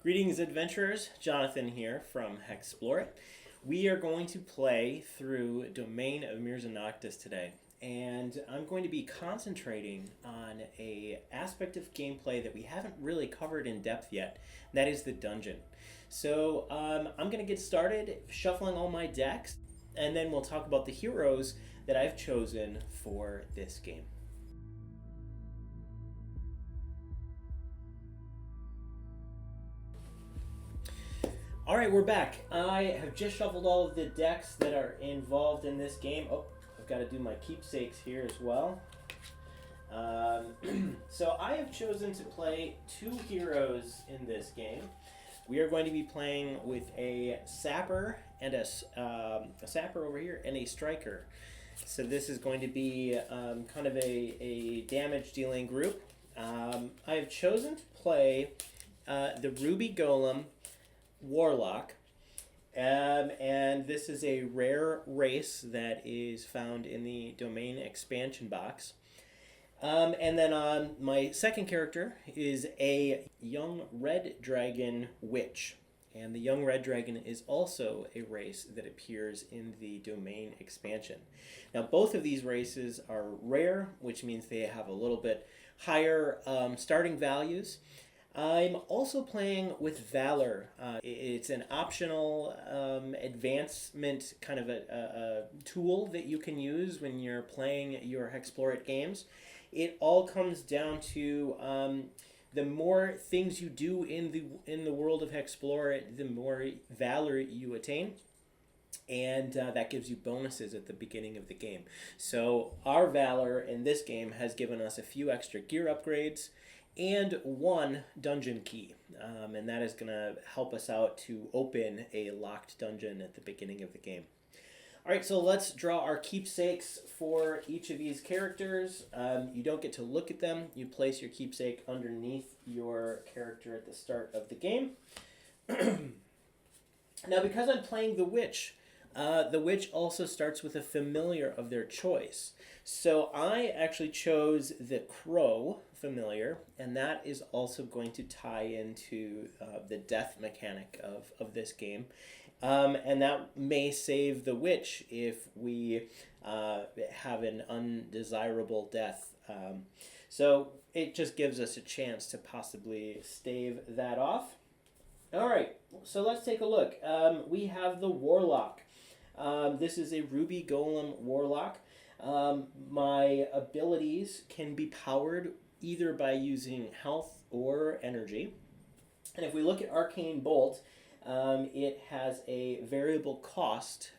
Greetings, adventurers. Jonathan here from Hexplore It. We are going to play through Domain of Mirza Noctis today, and I'm going to be concentrating on a aspect of gameplay that we haven't really covered in depth yet, and that is the dungeon. So I'm going to get started shuffling all my decks, and then we'll talk about the heroes that I've chosen for this game. All right, we're back. I have just shuffled all of the decks that are involved in this game. Oh, I've got to do my keepsakes here as well. So I have chosen to play two heroes in this game. We are going to be playing with a sapper and a sapper over here and a striker. So this is going to be kind of a damage dealing group. I have chosen to play the Ruby Golem Warlock, and this is a rare race that is found in the Domain expansion box. And then my second character is a young red dragon witch, and the young red dragon is also a race that appears in the Domain expansion. Now both of these races are rare, which means they have a little bit higher starting values. I'm also playing with Valor. It's an optional advancement kind of a tool that you can use when you're playing your Hexplore It games. It all comes down to the more things you do in the world of Hexplore It, the more Valor you attain. And that gives you bonuses at the beginning of the game. So our Valor in this game has given us a few extra gear upgrades and one dungeon key, and that is going to help us out to open a locked dungeon at the beginning of the game. Alright, so let's draw our keepsakes for each of these characters. You don't get to look at them. You place your keepsake underneath your character at the start of the game. Now, because I'm playing the witch also starts with a familiar of their choice. So I actually chose the crow familiar, and that is also going to tie into the death mechanic of this game. And that may save the witch if we have an undesirable death. So it just gives us a chance to possibly stave that off. All right, so let's take a look. We have the Warlock. This is a Ruby Golem Warlock. My abilities can be powered either by using health or energy. And if we look at Arcane Bolt, it has a variable cost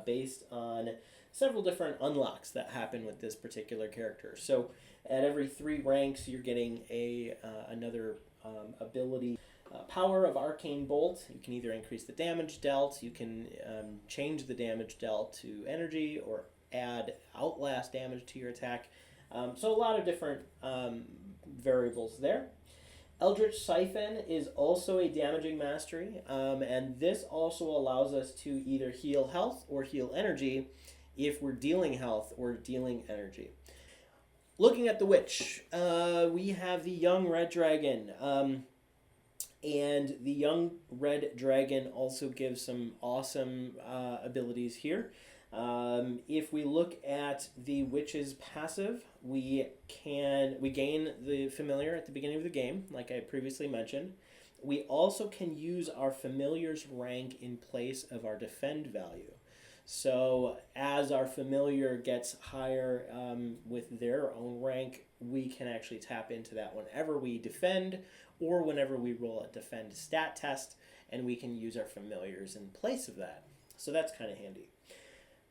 based on several different unlocks that happen with this particular character. So at every 3 ranks, you're getting another ability. Power of Arcane Bolt. You can either increase the damage dealt, you can change the damage dealt to energy, or add outlast damage to your attack. So a lot of different variables there. Eldritch Siphon is also a damaging mastery, and this also allows us to either heal health or heal energy if we're dealing health or dealing energy. Looking at the witch, we have the young red dragon. And the young red dragon also gives some awesome abilities here. If we look at the witch's passive, we gain the familiar at the beginning of the game, like I previously mentioned. We also can use our familiar's rank in place of our defend value. So as our familiar gets higher with their own rank, we can actually tap into that whenever we defend or whenever we roll a defend stat test, and we can use our familiars in place of that. So that's kind of handy.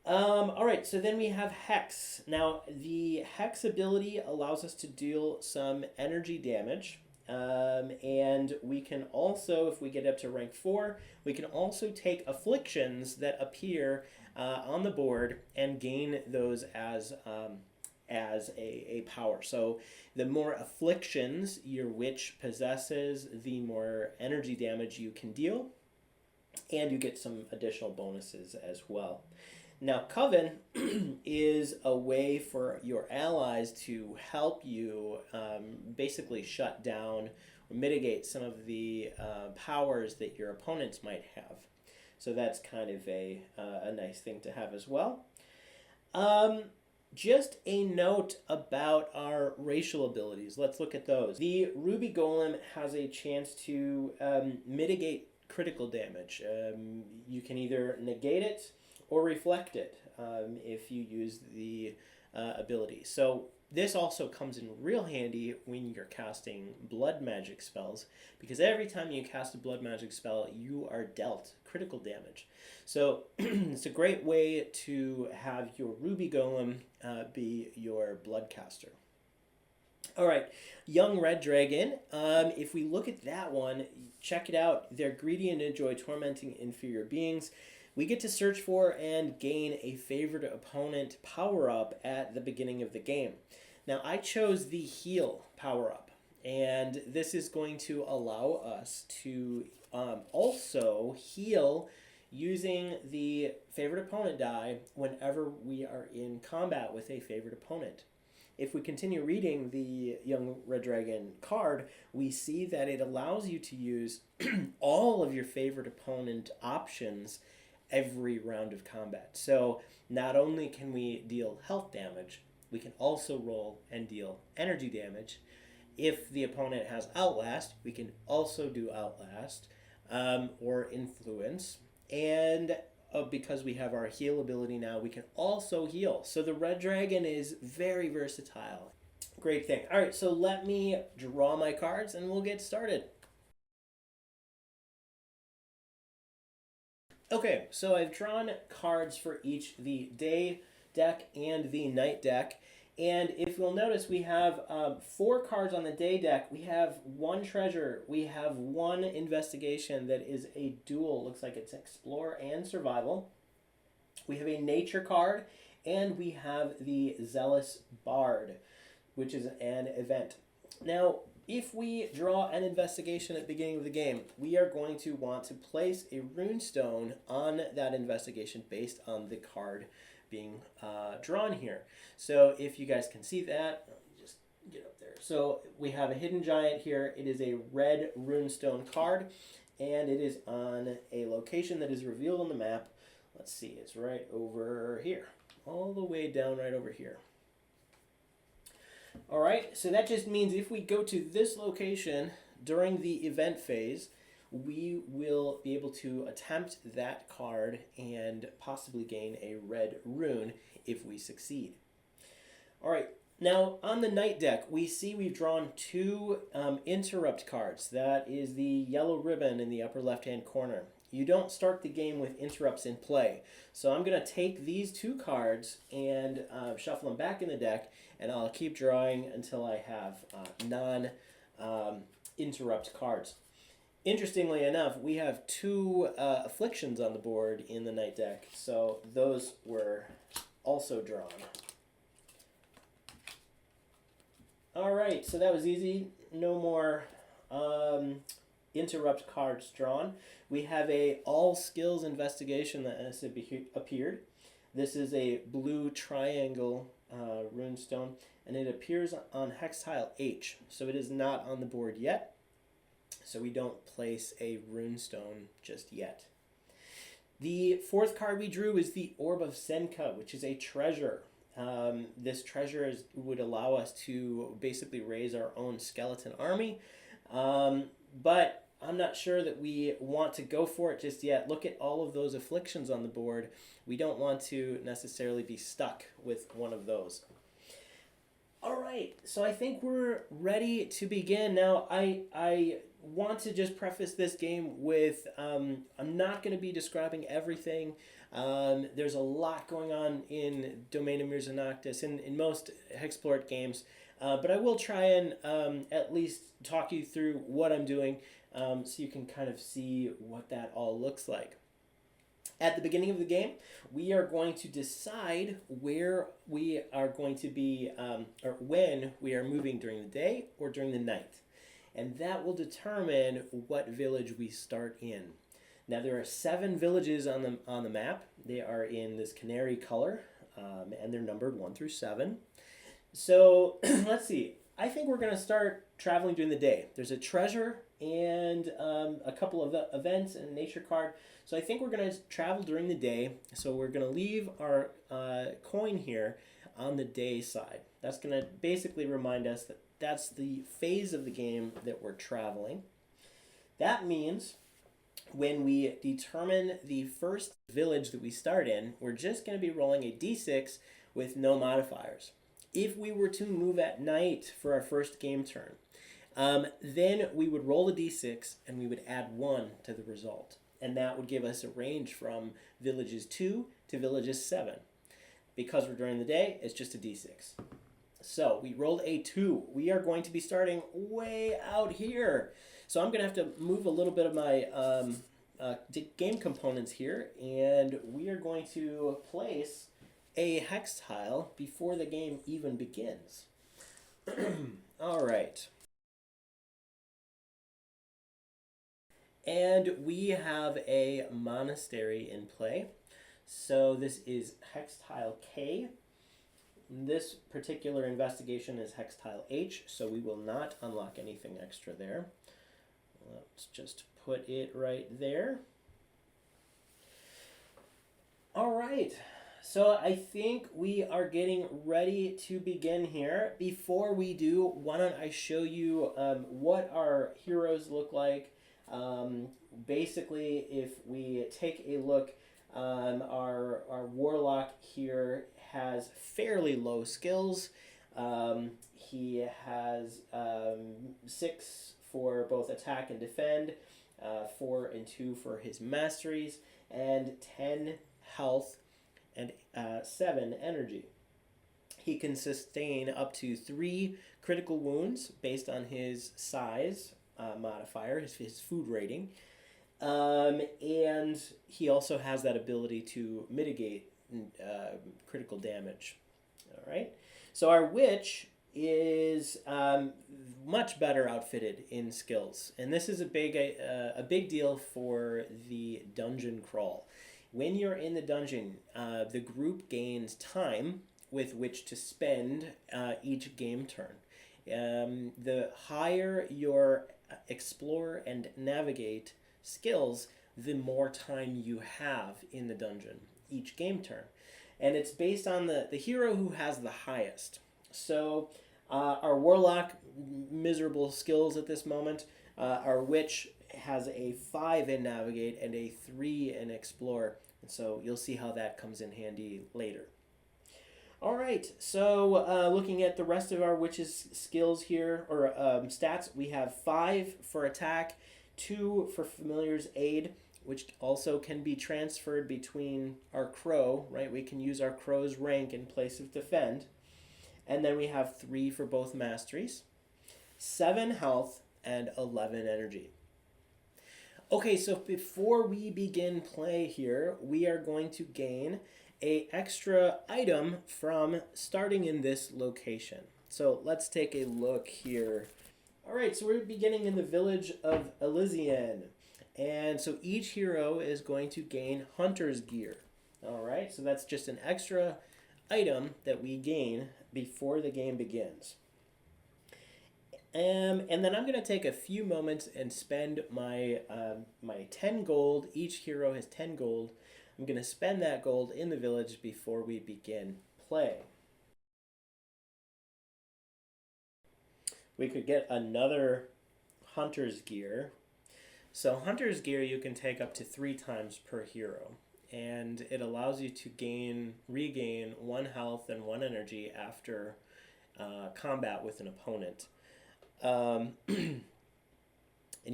All right, so then we have Hex. Now, the Hex ability allows us to deal some energy damage, and we can also, if we get up to rank 4, we can also take afflictions that appear on the board and gain those as a power. So the more afflictions your witch possesses, the more energy damage you can deal, and you get some additional bonuses as well. Now, Coven is a way for your allies to help you basically shut down mitigate some of the powers that your opponents might have. So that's kind of a nice thing to have as well. Just a note about our racial abilities. Let's look at those. The Ruby Golem has a chance to mitigate critical damage. You can either negate it or reflect it if you use the ability. So this also comes in real handy when you're casting blood magic spells, because every time you cast a blood magic spell, you are dealt critical damage. So it's a great way to have your Ruby Golem be your blood caster. All right, Young Red Dragon. If we look at that one, check it out. They're greedy and enjoy tormenting inferior beings. We get to search for and gain a favorite opponent power-up at the beginning of the game. Now, I chose the heal power-up, and this is going to allow us to also heal using the favorite opponent die whenever we are in combat with a favorite opponent. If we continue reading the Young Red Dragon card, we see that it allows you to use all of your favorite opponent options every round of combat. So not only can we deal health damage, we can also roll and deal energy damage. If the opponent has Outlast, we can also do Outlast or Influence. And because we have our heal ability now, we can also heal. So the Red Dragon is very versatile. Great thing. All right, so let me draw my cards and we'll get started. Okay, so I've drawn cards for each the day deck and the night deck. And if you'll notice, we have 4 cards on the day deck. We have 1 treasure. We have 1 investigation that is a duel. Looks like it's explore and survival. We have a nature card, and we have the zealous bard, which is an event. Now, if we draw an investigation at the beginning of the game, we are going to want to place a runestone on that investigation based on the card being drawn here. So if you guys can see that, let me just get up there. So we have a hidden giant here. It is a red runestone card, and it is on a location that is revealed on the map. Let's see, it's right over here, all the way down right over here. All right, so that just means if we go to this location during the event phase, we will be able to attempt that card and possibly gain a red rune if we succeed. All right, now on the night deck, we see we've drawn 2 interrupt cards. That is the yellow ribbon in the upper left-hand corner. You don't start the game with interrupts in play. So I'm going to take these 2 cards and shuffle them back in the deck, and I'll keep drawing until I have non-interrupt cards. Interestingly enough, we have 2 afflictions on the board in the night deck, so those were also drawn. All right, so that was easy. No more interrupt cards drawn. We have a all skills investigation that has appeared. This is a blue triangle runestone, and it appears on hex tile H, so it is not on the board yet. So we don't place a runestone just yet. The 4th card we drew is the Orb of Senka, which is a treasure. This treasure would allow us to basically raise our own skeleton army, but I'm not sure that we want to go for it just yet. Look at all of those afflictions on the board. We don't want to necessarily be stuck with one of those. All right, so I think we're ready to begin. Now, I want to just preface this game with I'm not going to be describing everything. There's a lot going on in Domain of Mirza Noctis and in most Hexplore games, but I will try and at least talk you through what I'm doing so you can kind of see what that all looks like. At the beginning of the game, we are going to decide where we are going to be, or when we are moving during the day or during the night. And that will determine what village we start in. Now, there are 7 villages on the map. They are in this canary color, and they're numbered 1 through 7. So, let's see. I think we're going to start traveling during the day. There's a treasure and a couple of events and a nature card. So I think we're going to travel during the day. So we're going to leave our coin here on the day side. That's going to basically remind us that that's the phase of the game that we're traveling. That means when we determine the first village that we start in, we're just going to be rolling a d6 with no modifiers. If we were to move at night for our first game turn, then we would roll a d6 and we would add 1 to the result. And that would give us a range from villages 2 to villages 7. Because we're during the day, it's just a d6. So we rolled a 2. We are going to be starting way out here. So I'm going to have to move a little bit of my game components here. And we are going to place a hex tile before the game even begins. All right. And we have a monastery in play. So this is hex tile K. This particular investigation is hex tile H, so we will not unlock anything extra there. Let's just put it right there. All right. So I think we are getting ready to begin here. Before we do, why don't I show you what our heroes look like. Basically, if we take a look, our warlock here has fairly low skills. He has 6 for both attack and defend, 4 and 2 for his masteries, and 10 health and 7 energy. He can sustain up to 3 critical wounds based on his size modifier, his food rating. And he also has that ability to mitigate critical damage. All right. So our witch is much better outfitted in skills, and this is a big deal for the dungeon crawl. When you're in the dungeon, the group gains time with which to spend each game turn. The higher your explore and navigate skills, the more time you have in the dungeon each game turn. And it's based on the hero who has the highest. So our warlock, miserable skills at this moment. Our witch has a 5 in navigate and a 3 in explore. And so you'll see how that comes in handy later. All right, so looking at the rest of our witch's skills here, or stats, we have 5 for attack, 2 for familiar's aid, which also can be transferred between our crow, right? We can use our crow's rank in place of defend. And then we have 3 for both masteries, 7 health, and 11 energy. Okay, so before we begin play here, we are going to gain an extra item from starting in this location. So let's take a look here. All right, so we're beginning in the village of Elysian. And so each hero is going to gain hunter's gear. All right, so that's just an extra item that we gain before the game begins. And then I'm going to take a few moments and spend my 10 gold. Each hero has 10 gold. I'm going to spend that gold in the village before we begin play. We could get another hunter's gear. So hunter's gear you can take up to 3 times per hero. And it allows you to regain 1 health and 1 energy after combat with an opponent. And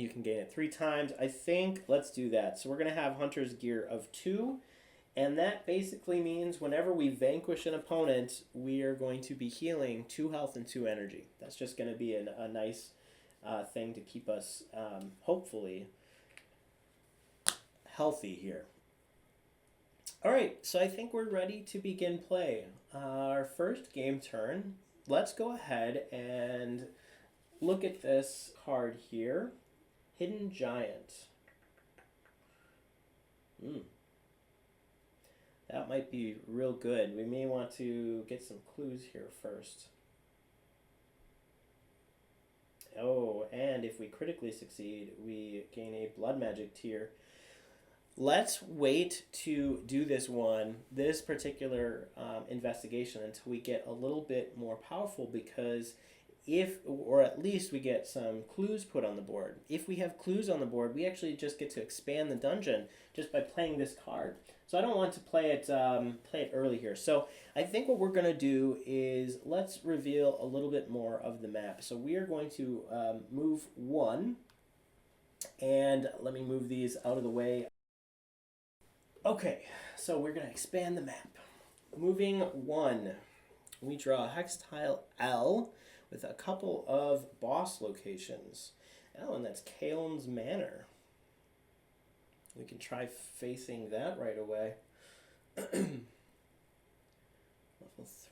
you can gain it 3 times. I think, let's do that. So we're going to have hunter's gear of 2. And that basically means whenever we vanquish an opponent, we are going to be healing 2 health and 2 energy. That's just going to be a nice thing to keep us, hopefully, healthy here. All right, so I think we're ready to begin play. Our first game turn, let's go ahead and look at this card here, Hidden Giant. That might be real good. We may want to get some clues here first. Oh, and if we critically succeed, we gain a blood magic tier. Let's wait to do this particular investigation until we get a little bit more powerful, because or at least we get some clues put on the board. If we have clues on the board, we actually just get to expand the dungeon just by playing this card. So I don't want to play it early here. So I think what we're going to do is let's reveal a little bit more of the map. So we are going to move one, and let me move these out of the way. Okay, so we're going to expand the map. Moving one, we draw a hex tile L with a couple of boss locations. Oh, and that's Kaelin's Manor. We can try facing that right away. Level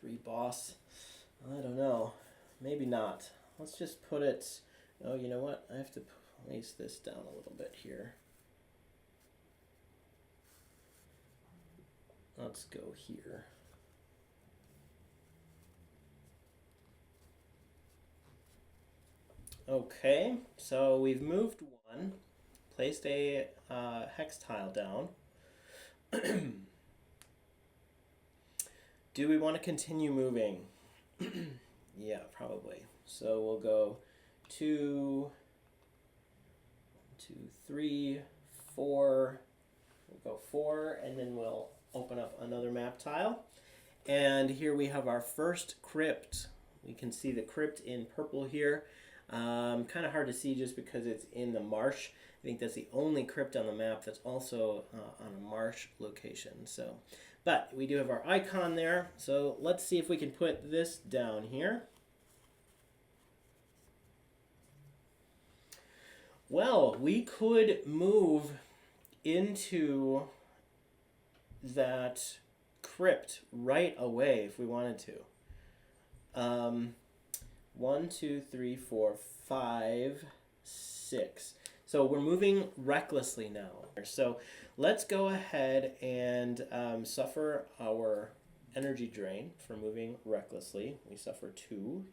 3 boss. I don't know. Maybe not. Let's just put it... Oh, you know what? I have to place this down a little bit here. Let's go here. Okay, so we've moved one, placed a hex tile down. Do we want to continue moving? Yeah, probably. So we'll go 2, 2, 3, 4. We'll go 4, and then we'll open up another map tile. And here we have our first crypt. We can see the crypt in purple here. Kind of hard to see just because it's in the marsh. I think that's the only crypt on the map that's also on a marsh location. So, but we do have our icon there. So let's see if we can put this down here. Well, we could move into that crypt right away if we wanted to. 1, 2, 3, 4, 5, 6. So we're moving recklessly now. So let's go ahead and suffer our energy drain for moving recklessly. We suffer 2.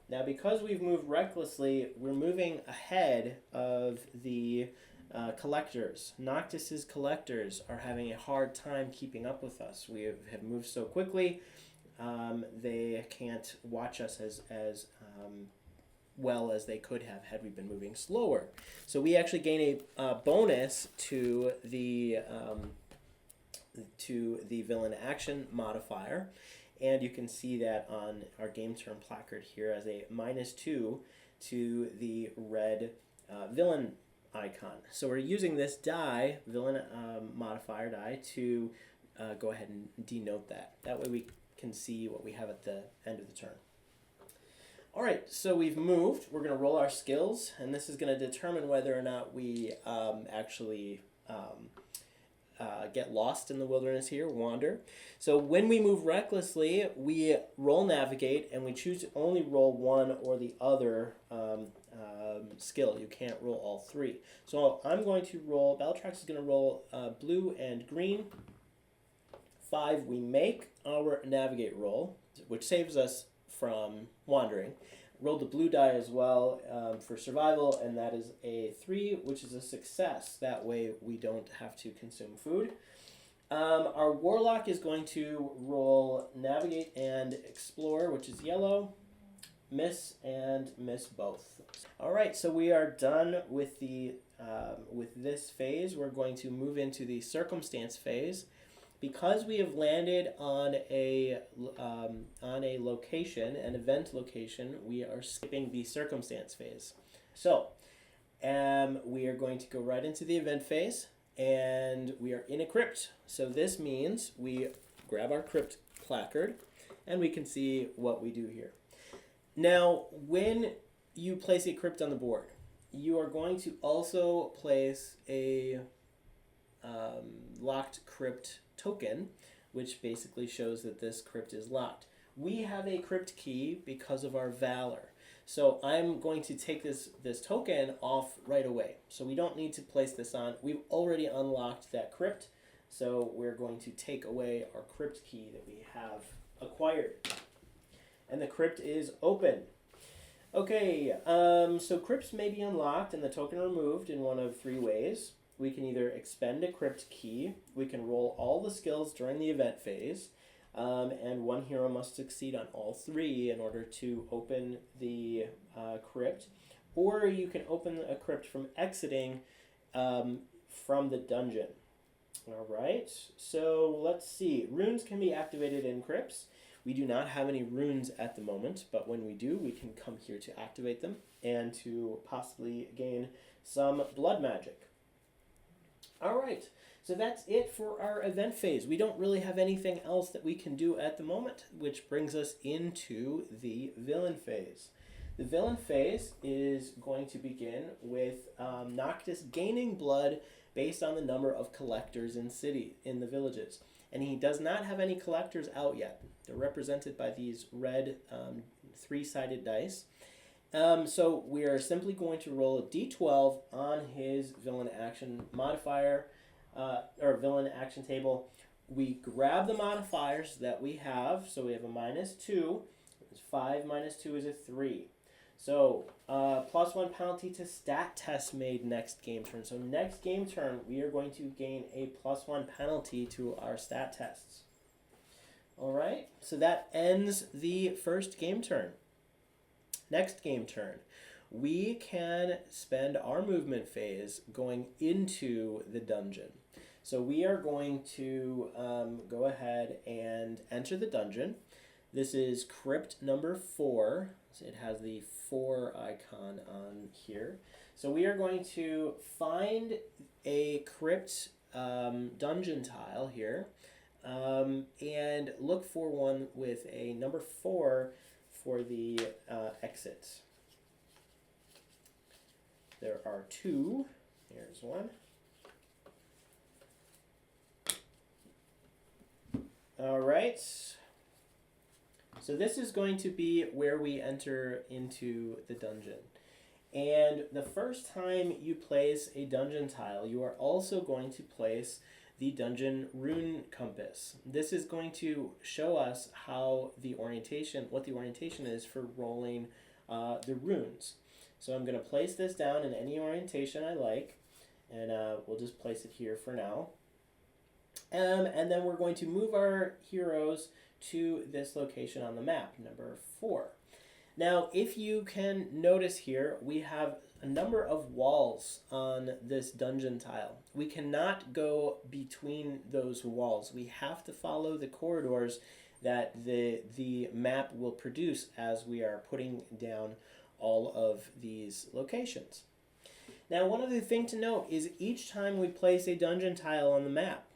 Now, because we've moved recklessly, we're moving ahead of the collectors. Noctis's collectors are having a hard time keeping up with us. We have moved so quickly. They can't watch us as well as they could have had we been moving slower. So we actually gain a bonus to the villain action modifier, and you can see that on our game term placard here as a -2 to the red villain icon. So we're using this die, villain modifier die, to go ahead and denote that. That way we can see what we have at the end of the turn. All right, so we've moved. We're going to roll our skills, and this is going to determine whether or not we actually get lost in the wilderness here, wander. So when we move recklessly, we roll navigate, and we choose to only roll one or the other skill. You can't roll all 3. So I'm going to roll, Belitrax is going to roll blue and green. 5, we make our navigate roll, which saves us from wandering. Rolled the blue die as well for survival, and that is a 3, which is a success. That way we don't have to consume food. Our warlock is going to roll navigate and explore, which is yellow. Miss and miss both. All right, so we are done with the with this phase. We're going to move into the circumstance phase. Because we have landed on a location, an event location, we are skipping the circumstance phase. So we are going to go right into the event phase, and we are in a crypt. So this means we grab our crypt placard, and we can see what we do here. Now, when you place a crypt on the board, you are going to also place a locked crypt token, which basically shows that this crypt is locked. We have a crypt key because of our valor. So I'm going to take this token off right away. So we don't need to place this on. We've already unlocked that crypt. So we're going to take away our crypt key that we have acquired. And the crypt is open. Okay, so crypts may be unlocked and the token removed in one of three ways. We can either expend a crypt key, we can roll all the skills during the event phase, and one hero must succeed on all three in order to open the crypt, or you can open a crypt from exiting from the dungeon. All right, so let's see. Runes can be activated in crypts. We do not have any runes at the moment, but when we do, we can come here to activate them and to possibly gain some blood magic. All right, so that's it for our event phase. We don't really have anything else that we can do at the moment, which brings us into the villain phase. The villain phase is going to begin with Noctis gaining blood based on the number of collectors in the villages. And he does not have any collectors out yet. They're represented by these red three-sided dice. So we are simply going to roll a d12 on his villain action modifier, or villain action table. We grab the modifiers that we have. So we have a -2. 5 minus 2 is a 3. So +1 penalty to stat test made next game turn. So next game turn, we are going to gain a +1 penalty to our stat tests. All right, so that ends the first game turn. Next game turn, we can spend our movement phase going into the dungeon. So we are going to go ahead and enter the dungeon. This is crypt number 4. So it has the 4 icon on here. So we are going to find a crypt dungeon tile here and look for one with a number 4 for the exit. There are 2. Here's one. All right. So this is going to be where we enter into the dungeon. And the first time you place a dungeon tile, you are also going to place the dungeon rune compass. This is going to show us how what the orientation is for rolling the runes. So I'm going to place this down in any orientation I like, and we'll just place it here for now. And then we're going to move our heroes to this location on the map, number 4. Now, if you can notice here, we have a number of walls on this dungeon tile. We cannot go between those walls. We have to follow the corridors that the map will produce as we are putting down all of these locations. Now, one other thing to note is each time we place a dungeon tile on the map,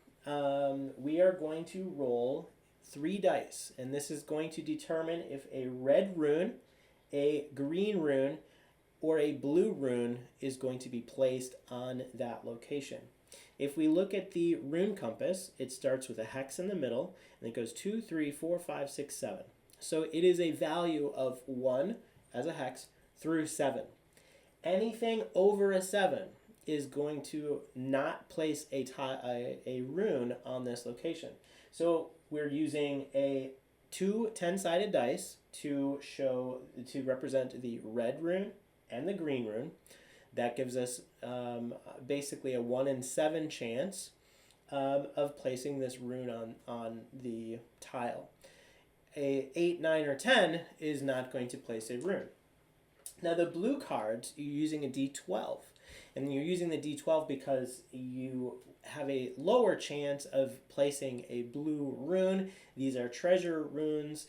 we are going to roll 3 dice, and this is going to determine if a red rune, a green rune, or a blue rune is going to be placed on that location. If we look at the rune compass, it starts with a hex in the middle, and it goes 2, 3, 4, 5, 6, 7. So it is a value of 1 as a hex through 7. Anything over a 7 is going to not place a rune on this location. So we're using 2 10-sided dice to represent the red rune and the green rune. That gives us basically a 1 in 7 chance of placing this rune on the tile. A 8, 9, or 10 is not going to place a rune. Now the blue cards, you're using a D12. And you're using the D12 because you have a lower chance of placing a blue rune. These are treasure runes,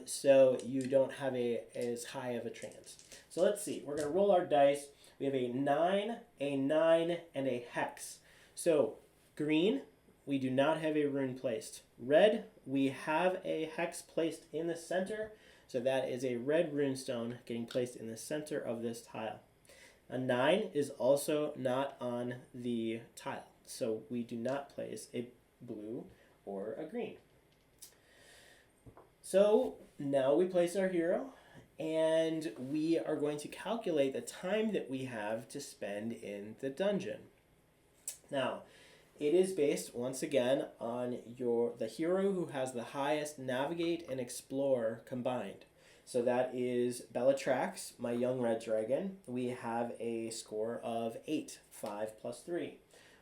so you don't have as high of a chance. So let's see. We're going to roll our dice. We have a 9, and a hex. So green, we do not have a rune placed. Red, we have a hex placed in the center. So that is a red runestone getting placed in the center of this tile. A 9 is also not on the tile, so we do not place a blue or a green. So now we place our hero, and we are going to calculate the time that we have to spend in the dungeon. Now, it is based, once again, on the hero who has the highest navigate and explore combined. So that is Belitrax, my young red dragon. We have a score of 8, 5 plus 3.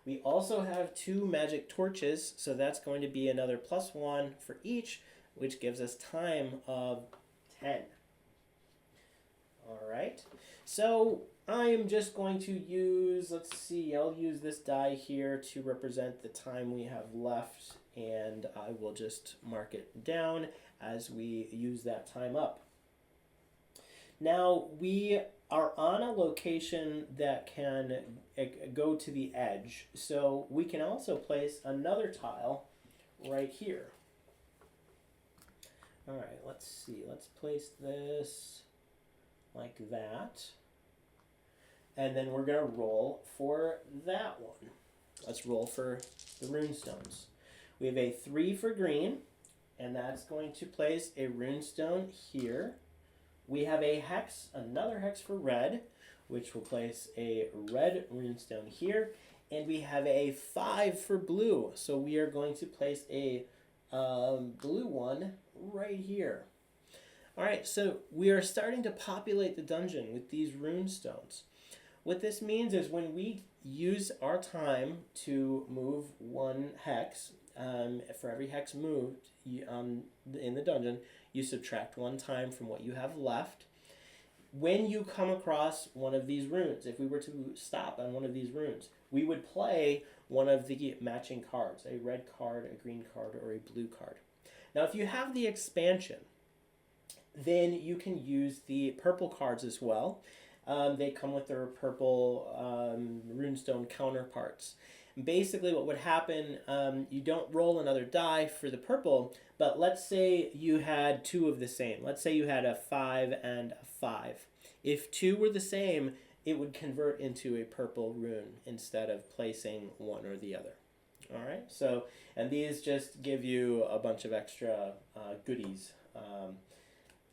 We also have 2 magic torches, so that's going to be another +1 for each, which gives us time of 10. All right, so I am just going to use, let's see, I'll use this die here to represent the time we have left, and I will just mark it down as we use that time up. Now, we are on a location that can go to the edge, so we can also place another tile right here. All right, let's see, let's place this like that. And then we're going to roll for that one. Let's roll for the runestones. We have a 3 for green, and that's going to place a runestone here. We have a hex, another hex for red, which will place a red runestone here. And we have a 5 for blue, so we are going to place a blue one right here. All right, so we are starting to populate the dungeon with these runestones. What this means is when we use our time to move 1 hex, for every hex moved in the dungeon, you subtract 1 time from what you have left. When you come across one of these runes, if we were to stop on one of these runes, we would play one of the matching cards, a red card, a green card, or a blue card. Now, if you have the expansion, then you can use the purple cards as well. They come with their purple runestone counterparts. Basically what would happen, you don't roll another die for the purple, but let's say you had 2 of the same. Let's say you had a 5 and a 5. If 2 were the same, it would convert into a purple rune instead of placing one or the other. All right, so, and these just give you a bunch of extra goodies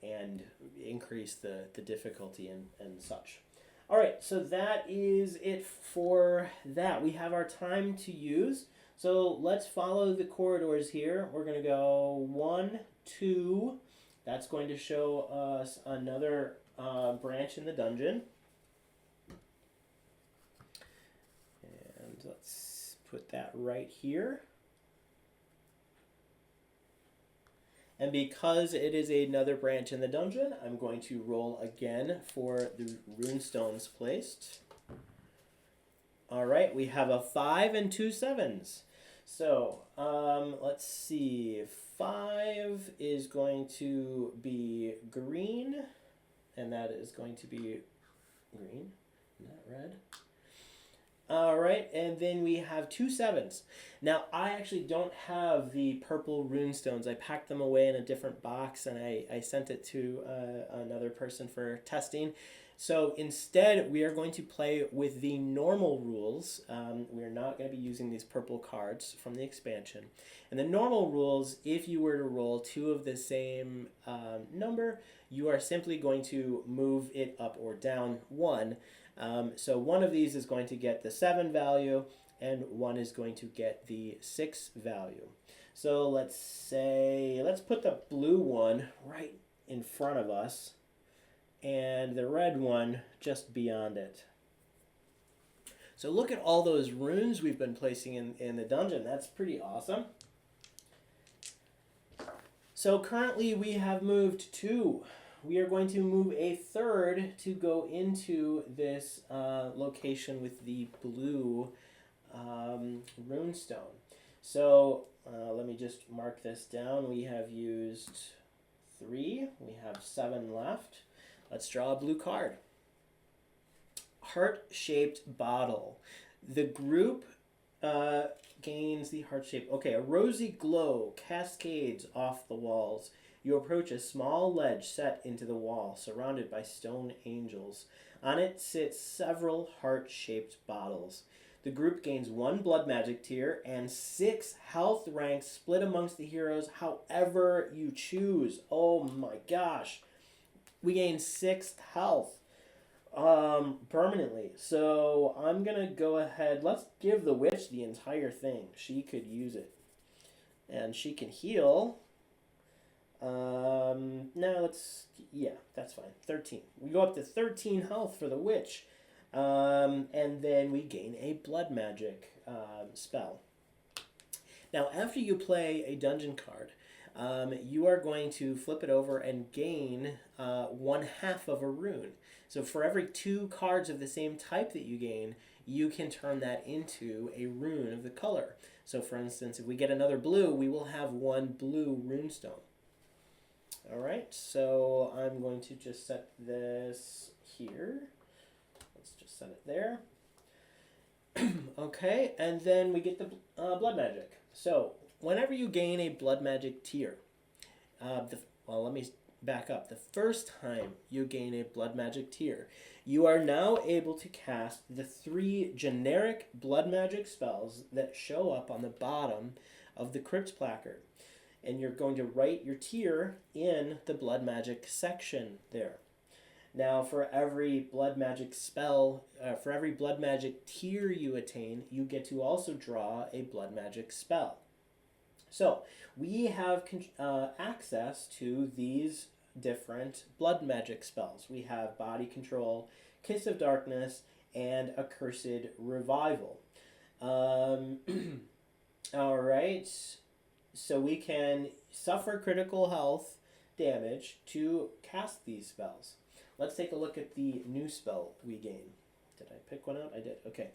and increase the difficulty and such. All right, so that is it for that. We have our time to use. So let's follow the corridors here. We're going to go 1, 2. That's going to show us another branch in the dungeon. And let's put that right here. And because it is another branch in the dungeon, I'm going to roll again for the runestones placed. All right, we have a 5 and 2 7s. So let's see. 5 is going to be green, and that is going to be green, not red. All right, and then we have 2 7s. Now, I actually don't have the purple runestones. I packed them away in a different box, and I sent it to another person for testing. So instead, we are going to play with the normal rules. We're not going to be using these purple cards from the expansion. And the normal rules, if you were to roll 2 of the same number, you are simply going to move it up or down 1. So one of these is going to get the 7 value, and one is going to get the 6 value. So let's put the blue one right in front of us, and the red one just beyond it. So look at all those runes we've been placing in the dungeon. That's pretty awesome. So currently we have moved 2. We are going to move a 3rd to go into this location with the blue runestone. So let me just mark this down. We have used 3. We have 7 left. Let's draw a blue card. Heart-shaped bottle. The group gains the heart shape. Okay, a rosy glow cascades off the walls. You approach a small ledge set into the wall, surrounded by stone angels. On it sit several heart-shaped bottles. The group gains 1 blood magic tier and 6 health ranks split amongst the heroes however you choose. Oh my gosh. We gain 6 health permanently. So I'm going to go ahead. Let's give the witch the entire thing. She could use it. And she can heal No, yeah, that's fine. 13. We go up to 13 health for the witch. And then we gain a blood magic spell. Now, after you play a dungeon card, you are going to flip it over and gain 1/2 of a rune. So for every 2 cards of the same type that you gain, you can turn that into a rune of the color. So for instance, if we get another blue, we will have 1 blue runestone. All right, so I'm going to just set this here. Let's just set it there. Okay, and then we get the blood magic. So whenever you gain a blood magic tier, well, let me back up. The first time you gain a blood magic tier, you are now able to cast the 3 generic blood magic spells that show up on the bottom of the crypt placard. And you're going to write your tier in the blood magic section there. Now, for every blood magic spell, for every blood magic tier you attain, you get to also draw a blood magic spell. So, we have access to these different blood magic spells. We have Body Control, Kiss of Darkness, and Accursed Revival. All right. So we can suffer critical health damage to cast these spells. Let's take a look at the new spell we gain. Did I pick one out? I did. Okay.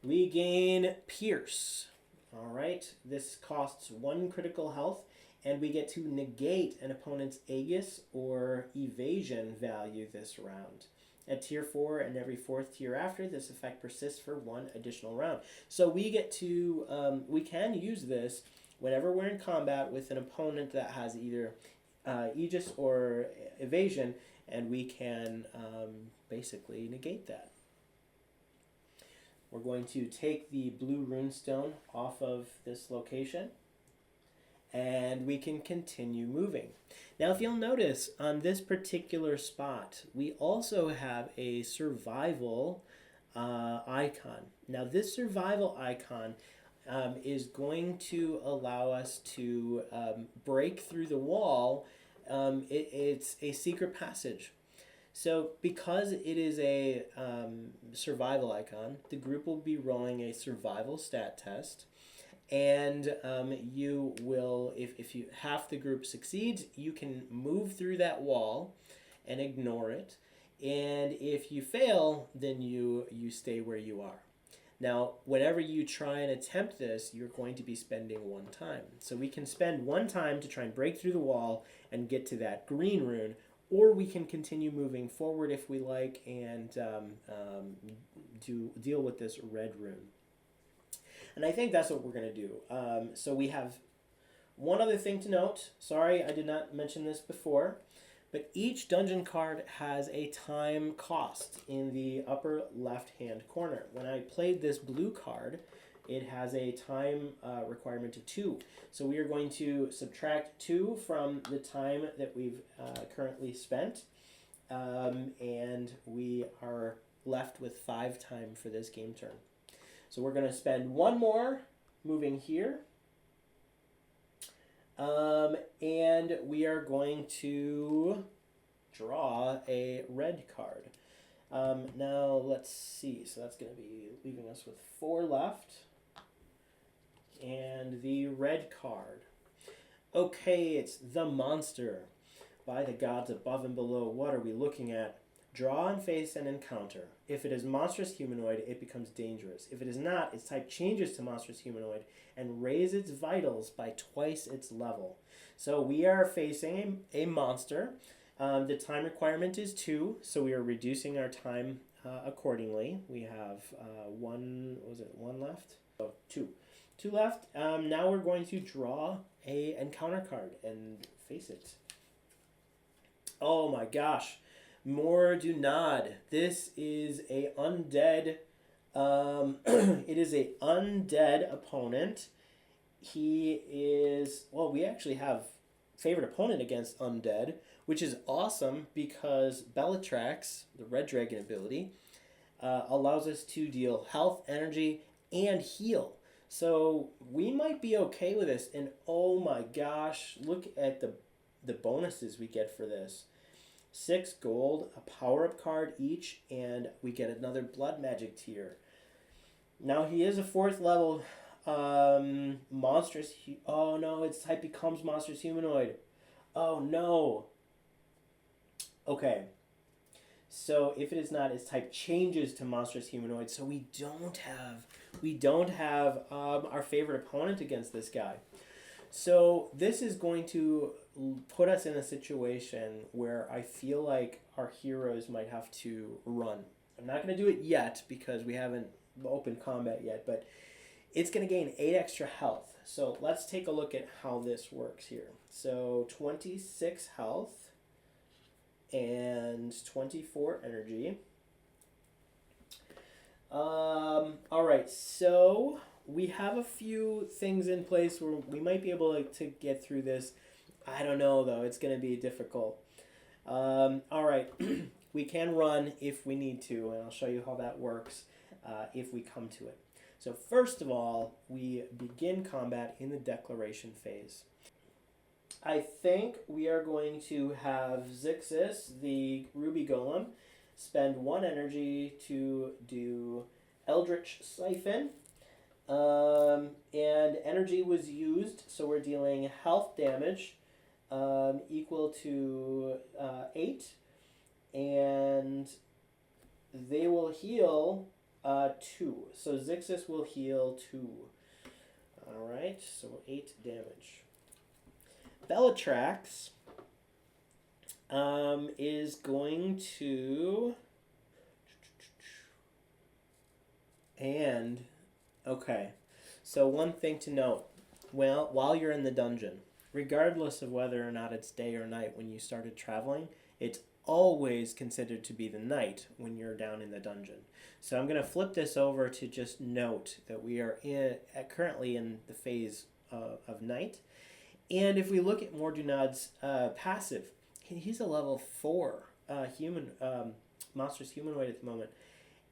We gain Pierce. All right. This costs 1 critical health, and we get to negate an opponent's Aegis or evasion value this round. At tier 4 and every 4th tier after, this effect persists for 1 additional round. So we get to, we can use this whenever we're in combat with an opponent that has either Aegis or evasion, and we can basically negate that. We're going to take the blue runestone off of this location, and we can continue moving. Now, if you'll notice, on this particular spot, we also have a survival icon. Now, this survival icon is going to allow us to break through the wall. It's a secret passage. So because it is a survival icon, the group will be rolling a survival stat test. And you will, if you half the group succeeds, you can move through that wall and ignore it. And if you fail, then you stay where you are. Now, whenever you try and attempt this, you're going to be spending 1 time. So we can spend 1 time to try and break through the wall and get to that green rune, or we can continue moving forward if we like and deal with this red rune. And I think that's what we're going to do. So we have one other thing to note. Sorry, I did not mention this before. But each dungeon card has a time cost in the upper left-hand corner. When I played this blue card, it has a time requirement of 2. So we are going to subtract 2 from the time that we've currently spent. And we are left with 5 time for this game turn. So we're going to spend 1 more moving here. And we are going to draw a red card. Now let's see. So that's going to be leaving us with 4 left. And the red card. Okay, it's the monster. By the gods above and below, what are we looking at? Draw and face an encounter. If it is monstrous humanoid, it becomes dangerous. If it is not, its type changes to monstrous humanoid and raises its vitals by twice its level. So we are facing a monster. The time requirement is 2, so we are reducing our time accordingly. We have 1 left? Oh, 2. 2 left. Now we're going to draw a encounter card and face it. Oh my gosh. Mordunad. This is a undead. It is a undead opponent. He is, well, we actually have favorite opponent against undead, which is awesome because Belitrax, the red dragon ability, allows us to deal health, energy, and heal. So we might be okay with this. And oh my gosh, look at the the bonuses we get for this. 6 gold, a power-up card each, and we get another blood magic tier. Now he is a 4th level monstrous. Oh no, its type becomes monstrous humanoid. Oh no. Okay. So if it is not, its type changes to monstrous humanoid. So we don't have our favorite opponent against this guy. So this is going to put us in a situation where I feel like our heroes might have to run. I'm not going to do it yet because we haven't opened combat yet, but it's going to gain 8 extra health. So let's take a look at how this works here. So 26 health and 24 energy. All right, so we have a few things in place where we might be able to get through this. I don't know, though. It's going to be difficult. All right, we can run if we need to, and I'll show you how that works if we come to it. So first of all, we begin combat in the declaration phase. I think we are going to have Zixis, the Ruby Golem, spend 1 energy to do Eldritch Siphon. And energy was used, so we're dealing health damage equal to 8. And they will heal 2. So Zixis will heal 2. Alright, so 8 damage. Belitrax is going to... And... Okay, so one thing to note. Well, while you're in the dungeon, regardless of whether or not it's day or night when you started traveling, it's always considered to be the night when you're down in the dungeon. So I'm going to flip this over to just note that we are currently in the phase of night. And if we look at Mordunad's passive, he's a level 4 human, monstrous humanoid at the moment.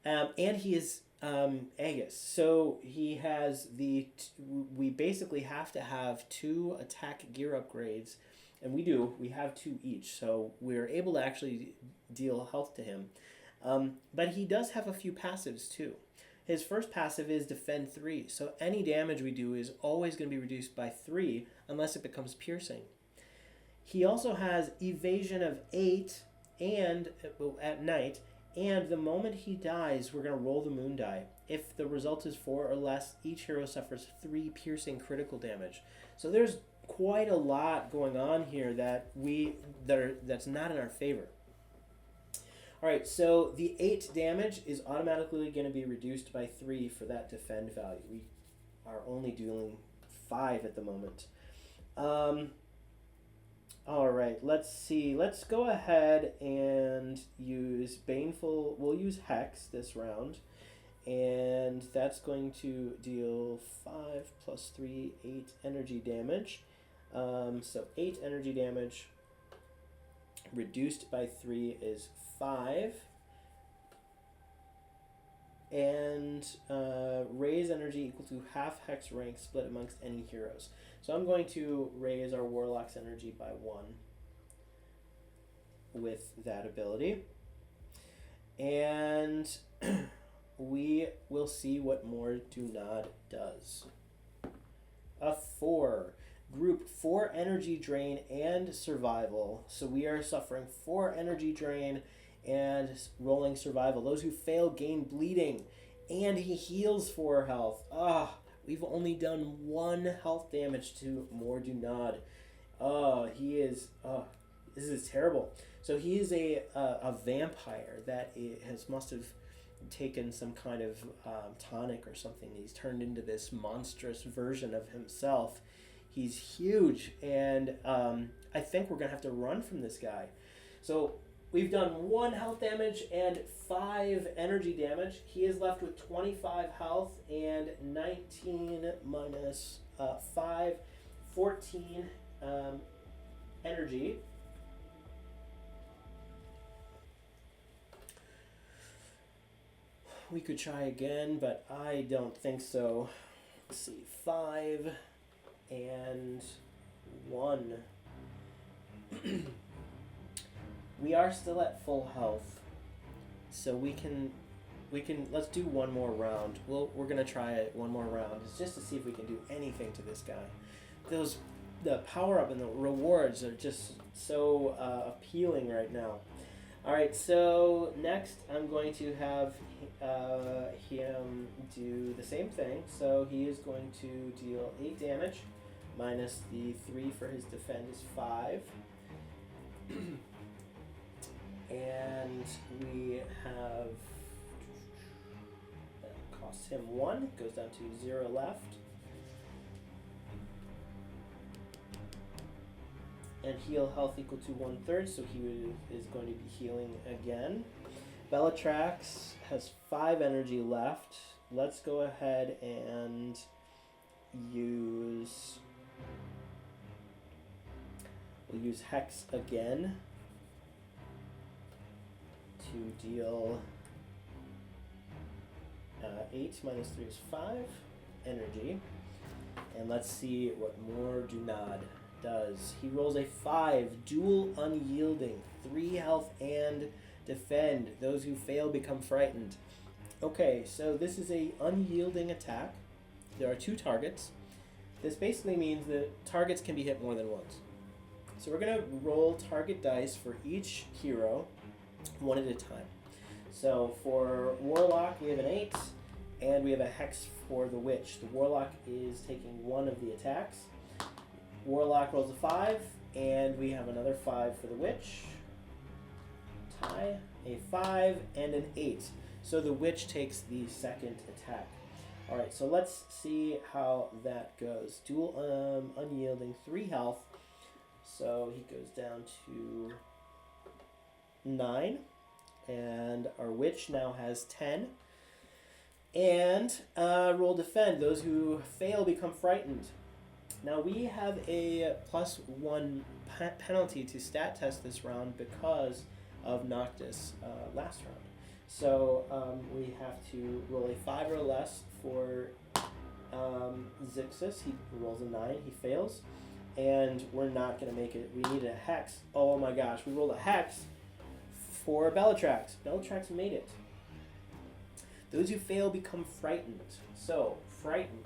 And he is Aegis. So he has we basically have to have 2 attack gear upgrades. And we have 2 each. So we're able to actually deal health to him. But he does have a few passives too. His first passive is Defend 3, so any damage we do is always going to be reduced by 3 unless it becomes piercing. He also has Evasion of 8 and at night, and the moment he dies, we're going to roll the moon die. If the result is 4 or less, each hero suffers 3 piercing critical damage. So there's quite a lot going on here that's not in our favor. Alright, so the 8 damage is automatically going to be reduced by 3 for that defend value. We are only dealing 5 at the moment. Alright, let's see. Let's go ahead and use Baneful. We'll use Hex this round. And that's going to deal 5 plus 3, 8 energy damage. So 8 energy damage reduced by 3 is 5. And raise energy equal to half hex rank split amongst any heroes. So I'm going to raise our Warlock's energy by 1 with that ability. And we will see what Mordunad does. A 4. Group 4 energy drain and survival. So we are suffering 4 energy drain and rolling survival. Those who fail gain bleeding. And he heals 4 health. We've only done 1 health damage to Mordunad. This is terrible. So he is a vampire that must have taken some kind of tonic or something. He's turned into this monstrous version of himself. He's huge, and I think we're going to have to run from this guy. So we've done 1 health damage and 5 energy damage. He is left with 25 health and 19 minus 5, 14 energy. We could try again, but I don't think so. Let's see, 5 and 1. We are still at full health, so we can let's do one more round. We're gonna try it one more round. It's just to see if we can do anything to this guy. The power up and the rewards are just so appealing right now. All right, so next I'm going to have him do the same thing. So he is going to deal 8 damage, minus the 3 for his defend is 5. And we have, that costs him 1, goes down to 0 left. And heal health equal to 1/3, so he is going to be healing again. Belitrax has 5 energy left. Let's go ahead and use, we'll use Hex again to deal 8 minus 3 is 5 energy. And let's see what Mordunad does. He rolls a 5, dual unyielding, 3 health and defend. Those who fail become frightened. Okay, so this is a unyielding attack. There are 2 targets. This basically means that targets can be hit more than once. So we're going to roll target dice for each hero, one at a time. So for Warlock, we have an 8, and we have a Hex for the Witch. The Warlock is taking 1 of the attacks. Warlock rolls a 5, and we have another 5 for the Witch. Tie, a 5, and an 8. So the Witch takes the second attack. Alright, so let's see how that goes. Dual unyielding, 3 health. So he goes down to 9. And our Witch now has 10. And roll defend. Those who fail become frightened. Now we have a +1 penalty to stat test this round because of Noctis last round. So we have to roll a 5 or less for Zixis. He rolls a 9, he fails. And we're not going to make it. We need a Hex. Oh my gosh, we rolled a Hex for Belitrax. Belitrax made it. Those who fail become frightened. So, frightened.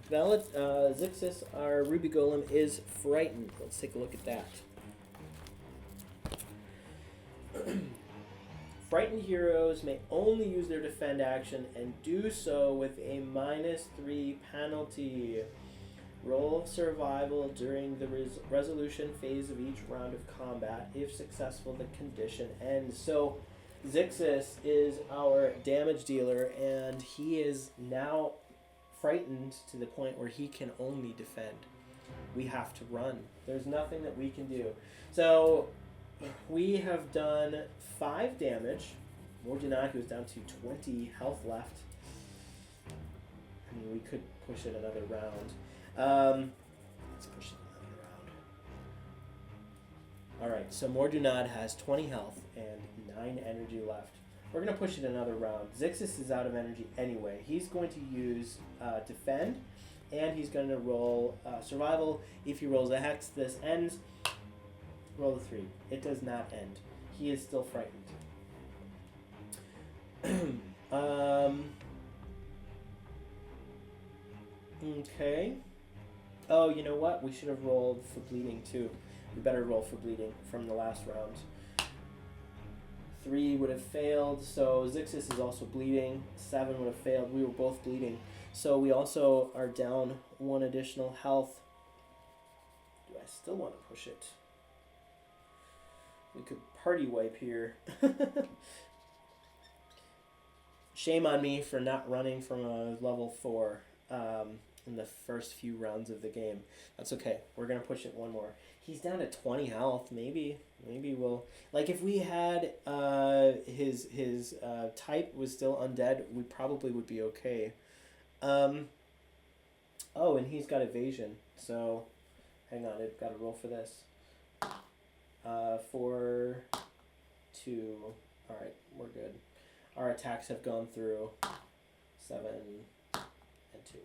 Zixis, our Ruby Golem, is frightened. Let's take a look at that. Frightened heroes may only use their defend action and do so with a -3 penalty. Roll survival during the resolution phase of each round of combat. If successful, the condition ends. So Zixis is our damage dealer, and he is now frightened to the point where he can only defend. We have to run. There's nothing that we can do. So we have done 5 damage. Mordunad goes down to 20 health left. I mean, we could push it another round. Let's push it another round. Alright, so Mordunad has 20 health and 9 energy left. We're going to push it another round. Zixis is out of energy anyway. He's going to use defend, and he's going to roll survival. If he rolls a Hex, this ends. Roll a 3. It does not end. He is still frightened. Okay. Oh, you know what? We should have rolled for bleeding too. We better roll for bleeding from the last round. 3 would have failed, so Zixis is also bleeding. 7 would have failed. We were both bleeding. So we also are down 1 additional health. Do I still want to push it? We could party wipe here. Shame on me for not running from a level 4 in the first few rounds of the game. That's okay. We're going to push it 1 more. He's down to 20 health. Maybe we'll... Like, if we had his type was still undead, we probably would be okay. Oh, and he's got evasion. So, hang on. I've got to roll for this. 4, 2. Alright, we're good. Our attacks have gone through. 7 and 2.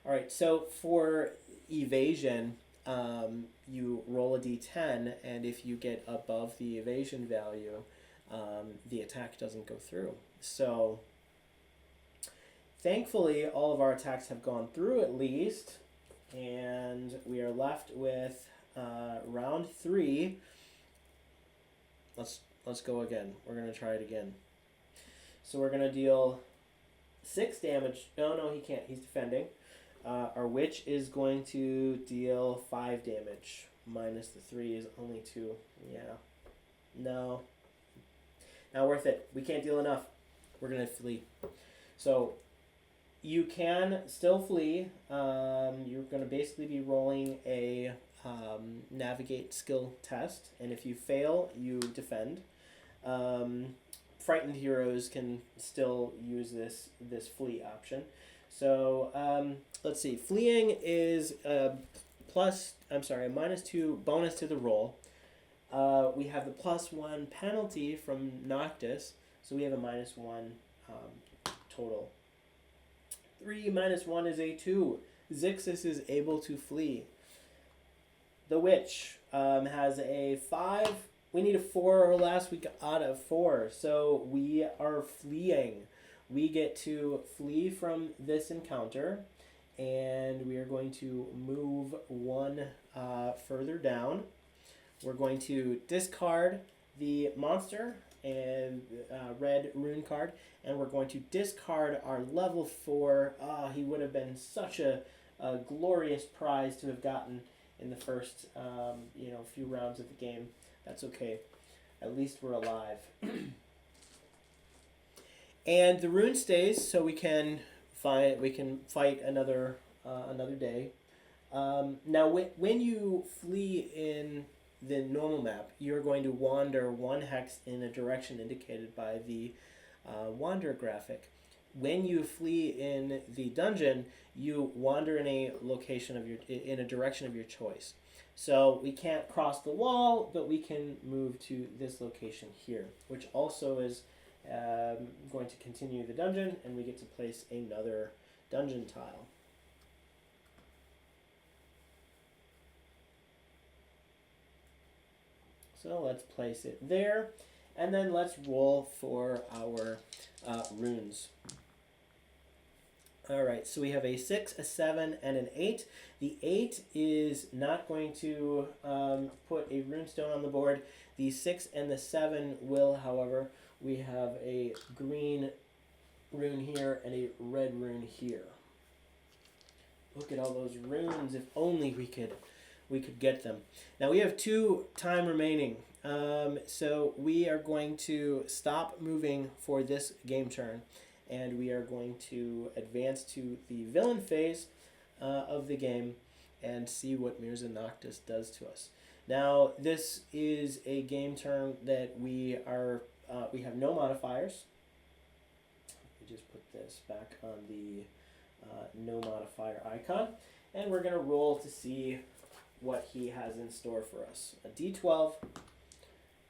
Alright, so for evasion, you roll a d10, and if you get above the evasion value, the attack doesn't go through. So thankfully, all of our attacks have gone through at least, and we are left with round 3. Let's go again. We're gonna try it again. So we're gonna deal 6 damage. No, he can't. He's defending. Our witch is going to deal 5 damage. Minus the 3 is only 2. Yeah. No. Not worth it. We can't deal enough. We're gonna flee. So you can still flee. You're gonna basically be rolling a navigate skill test, and if you fail, you defend. Frightened heroes can still use this flee option. So let's see. Fleeing is a -2 bonus to the roll. We have the +1 penalty from Noctis, so we have a -1 total. 3 minus 1 is a 2. Zixis is able to flee. The witch has a 5. We need a 4 or less. We got a 4, so we are fleeing. We get to flee from this encounter, and we are going to move 1 further down. We're going to discard the monster and red rune card, and we're going to discard our level 4. He would have been such a glorious prize to have gotten in the first few rounds of the game. That's okay. At least we're alive. And the rune stays, so we can fight another day. Now, when you flee in the normal map, you're going to wander 1 hex in a direction indicated by the wander graphic. When you flee in the dungeon, you wander in a direction of your choice. So we can't cross the wall, but we can move to this location here, which also is going to continue the dungeon, and we get to place another dungeon tile. So let's place it there, and then let's roll for our runes. Alright, so we have a 6, a 7, and an 8. The 8 is not going to put a runestone on the board. The 6 and the 7 will, however. We have a green rune here and a red rune here. Look at all those runes. If only we could get them. Now we have 2 time remaining. So we are going to stop moving for this game turn, and we are going to advance to the villain phase of the game and see what Mirza Noctis does to us. Now this is a game turn that we have no modifiers. Let me just put this back on the no modifier icon, and we're going to roll to see what he has in store for us. A d12,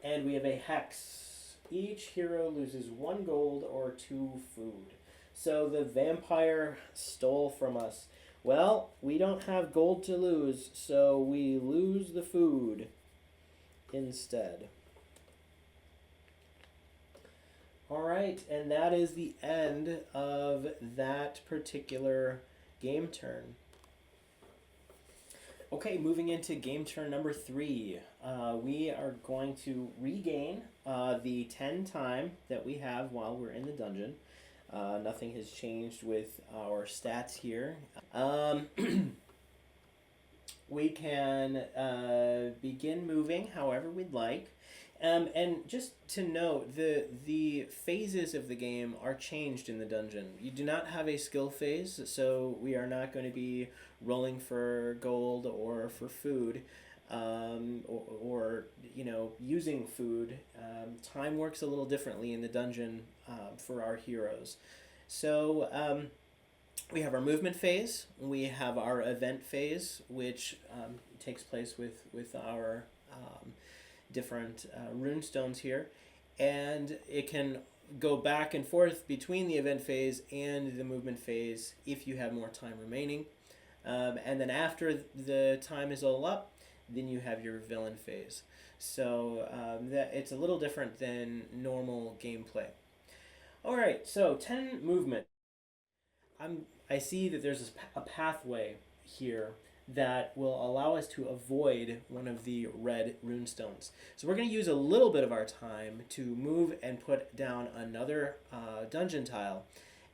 and we have a hex. Each hero loses 1 gold or 2 food. So the vampire stole from us. Well, we don't have gold to lose, so we lose the food instead. Alright, and that is the end of that particular game turn. Okay, moving into game turn number 3. We are going to regain the 10 time that we have while we're in the dungeon. Nothing has changed with our stats here. We can begin moving however we'd like. And just to note, the phases of the game are changed in the dungeon. You do not have a skill phase, so we are not going to be rolling for gold or for food, or using food. Time works a little differently in the dungeon for our heroes. So we have our movement phase. We have our event phase, which takes place with our different runestones here, and it can go back and forth between the event phase and the movement phase if you have more time remaining. And then after the time is all up, then you have your villain phase. So that it's a little different than normal gameplay. All right, so 10 movement. I see that there's a pathway here that will allow us to avoid one of the red runestones. So we're going to use a little bit of our time to move and put down another dungeon tile,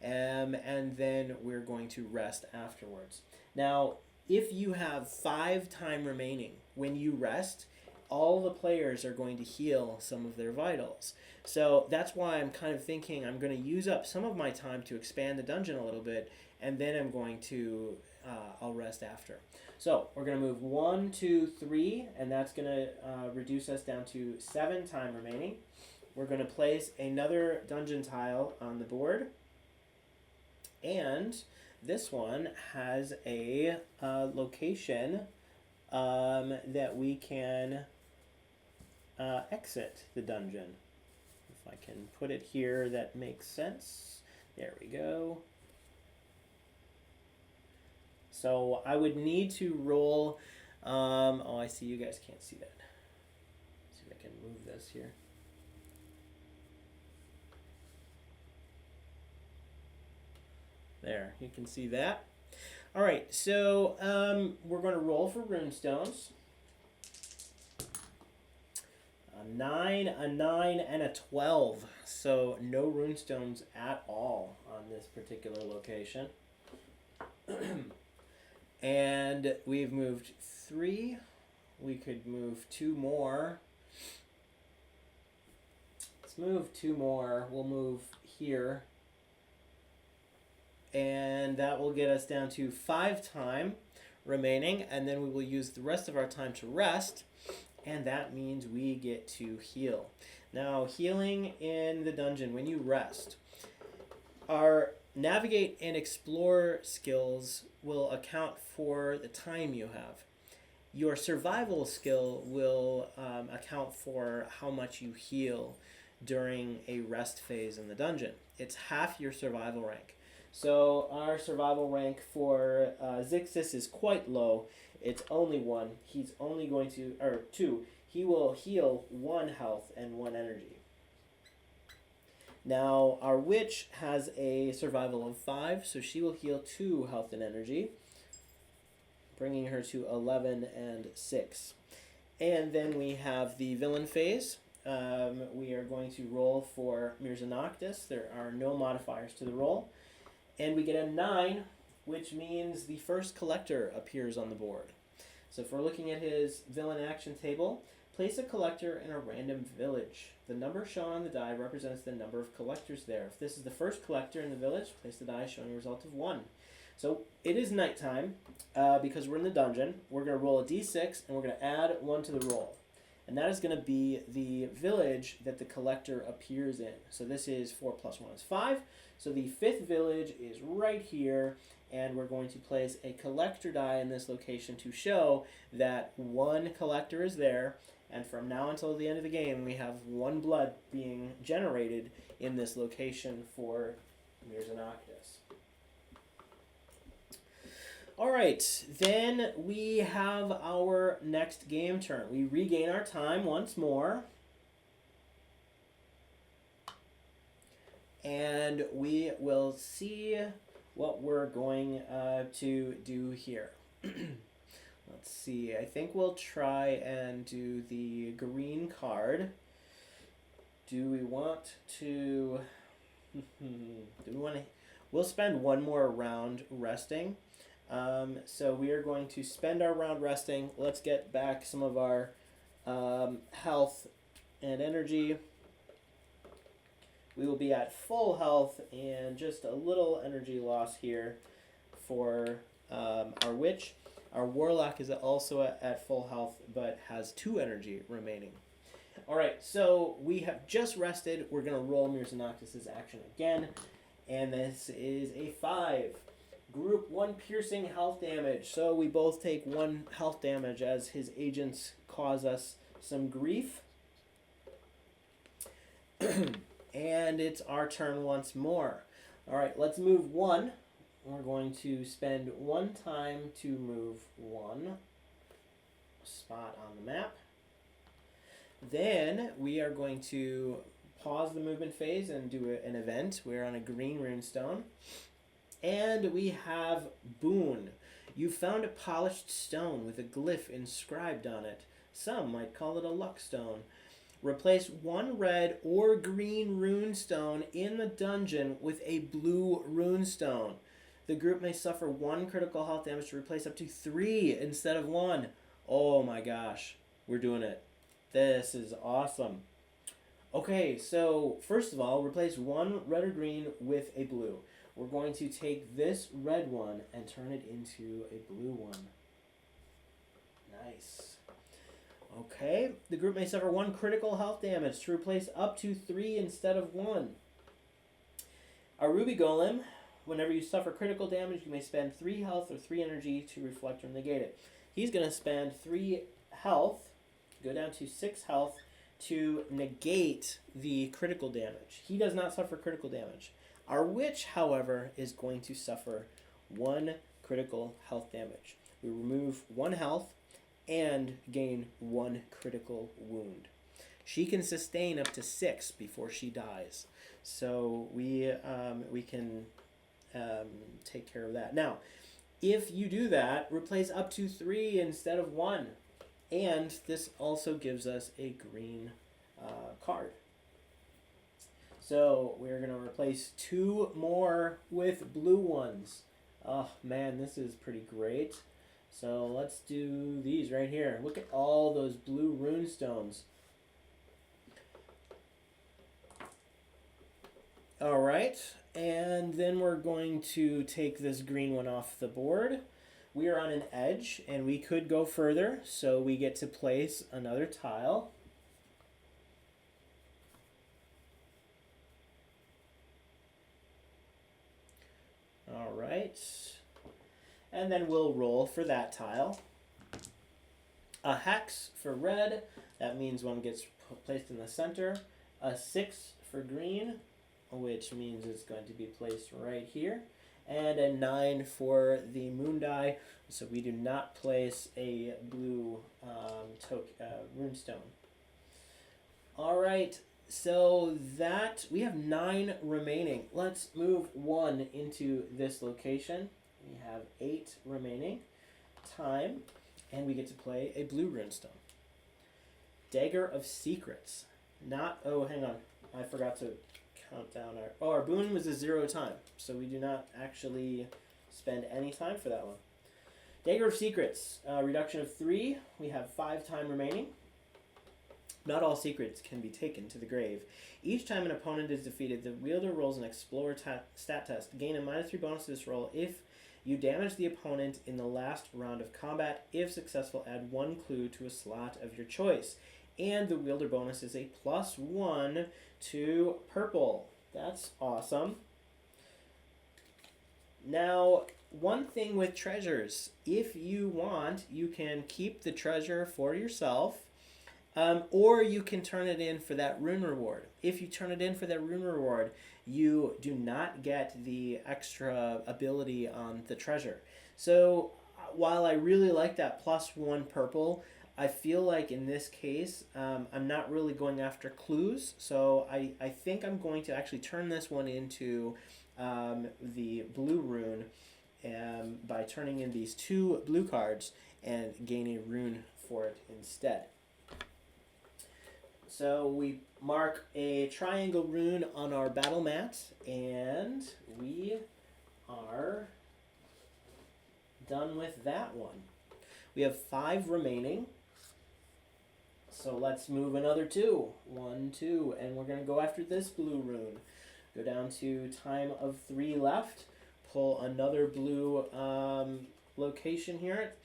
and then we're going to rest afterwards. Now, if you have 5 time remaining when you rest, all the players are going to heal some of their vitals. So that's why I'm kind of thinking I'm going to use up some of my time to expand the dungeon a little bit, and then I'm going to, I'll rest after. So we're going to move 1, 2, 3, and that's going to reduce us down to 7 time remaining. We're going to place another dungeon tile on the board, and this one has a location that we can exit the dungeon. If I can put it here, that makes sense. There we go. So I would need to roll. Oh, I see. You guys can't see that. Let's see if I can move this here. There, you can see that. All right, so we're going to roll for runestones. A 9, a 9, and a 12. So no runestones at all on this particular location. And we've moved 3. We could move 2 more. Let's move 2 more. We'll move here. And that will get us down to 5 time remaining, and then we will use the rest of our time to rest, and that means we get to heal. Now, healing in the dungeon when you rest, our navigate and explore skills will account for the time you have. Your survival skill will account for how much you heal during a rest phase in the dungeon. It's half your survival rank. So our survival rank for Zixis is quite low. It's only 1. He's only going to, or 2. He will heal 1 health and 1 energy. Now our witch has a survival of 5, so she will heal 2 health and energy, bringing her to 11 and 6. And then we have the villain phase. We are going to roll for Mirza Noctis. There are no modifiers to the roll. And we get a 9, which means the first collector appears on the board. So if we're looking at his villain action table, place a collector in a random village. The number shown on the die represents the number of collectors there. If this is the first collector in the village, place the die showing a result of 1. So it is nighttime because we're in the dungeon. We're going to roll a d6 and we're going to add 1 to the roll. And that is going to be the village that the collector appears in. So this is 4 plus 1 is 5. So the 5th village is right here, and we're going to place a collector die in this location to show that 1 collector is there, and from now until the end of the game, we have 1 blood being generated in this location for Mirza Noctis. All right, then we have our next game turn. We regain our time once more. And we will see what we're going to do here. Let's see. I think we'll try and do the green card. Do we want to... We'll spend 1 more round resting. So we are going to spend our round resting. Let's get back some of our health and energy. We will be at full health and just a little energy loss here for our witch. Our warlock is also at full health but has 2 energy remaining. Alright, so we have just rested. We're going to roll Mirza Noctis' action again. And this is a 5. Group 1 piercing health damage. So we both take 1 health damage as his agents cause us some grief. And it's our turn once more. All right, let's move 1. we're going to spend 1 time to move 1 spot on the map. Then we are going to pause the movement phase and do an event. We're on a green runestone. And we have Boon. You found a polished stone with a glyph inscribed on it. Some might call it a luck stone. Replace 1 red or green runestone in the dungeon with a blue runestone. The group may suffer 1 critical health damage to replace up to 3 instead of 1. Oh my gosh, we're doing it. This is awesome. Okay, so first of all, replace 1 red or green with a blue. We're going to take this red one and turn it into a blue one. Nice. Okay, the group may suffer 1 critical health damage to replace up to 3 instead of 1. Our Ruby Golem, whenever you suffer critical damage, you may spend 3 health or 3 energy to reflect or negate it. He's going to spend 3 health, go down to 6 health, to negate the critical damage. He does not suffer critical damage. Our witch, however, is going to suffer 1 critical health damage. We remove 1 health and gain 1 critical wound. She can sustain up to 6 before she dies. So we can take care of that. Now, if you do that, replace up to 3 instead of 1. And this also gives us a green card. So we're going to replace 2 more with blue ones. Oh man, this is pretty great. So let's do these right here. Look at all those blue runestones. All right, and then we're going to take this green one off the board. We are on an edge, and we could go further, so we get to place another tile. All right, and then we'll roll for that tile. A hex for red, that means one gets placed in the center. A 6 for green, which means it's going to be placed right here. And a 9 for the moon die, so we do not place a blue runestone. All right, so that we have 9 remaining. Let's move 1 into this location. We have 8 remaining. Time, and we get to play a blue runestone. Dagger of Secrets. Not, oh, hang on, I forgot to count down our boon was a 0 time, so we do not actually spend any time for that one. Dagger of Secrets, reduction of 3. We have 5 time remaining. Not all secrets can be taken to the grave. Each time an opponent is defeated, the wielder rolls an Explorer stat test. Gain a -3 bonus to this roll if you damage the opponent in the last round of combat. If successful, add 1 clue to a slot of your choice. And the wielder bonus is a +1 to purple. That's awesome. Now, one thing with treasures, if you want, you can keep the treasure for yourself, or you can turn it in for that rune reward. If you turn it in for that rune reward, you do not get the extra ability on the treasure. So while I really like that +1 purple, I feel like in this case, I'm not really going after clues, so I think I'm going to actually turn this one into the blue rune by turning in these 2 blue cards and gain a rune for it instead. So we mark a triangle rune on our battle mat, and we are done with that one. We have 5 remaining. So let's move another 2. 1, 2, and we're going to go after this blue rune. Go down to time of 3 left. Pull another blue location here.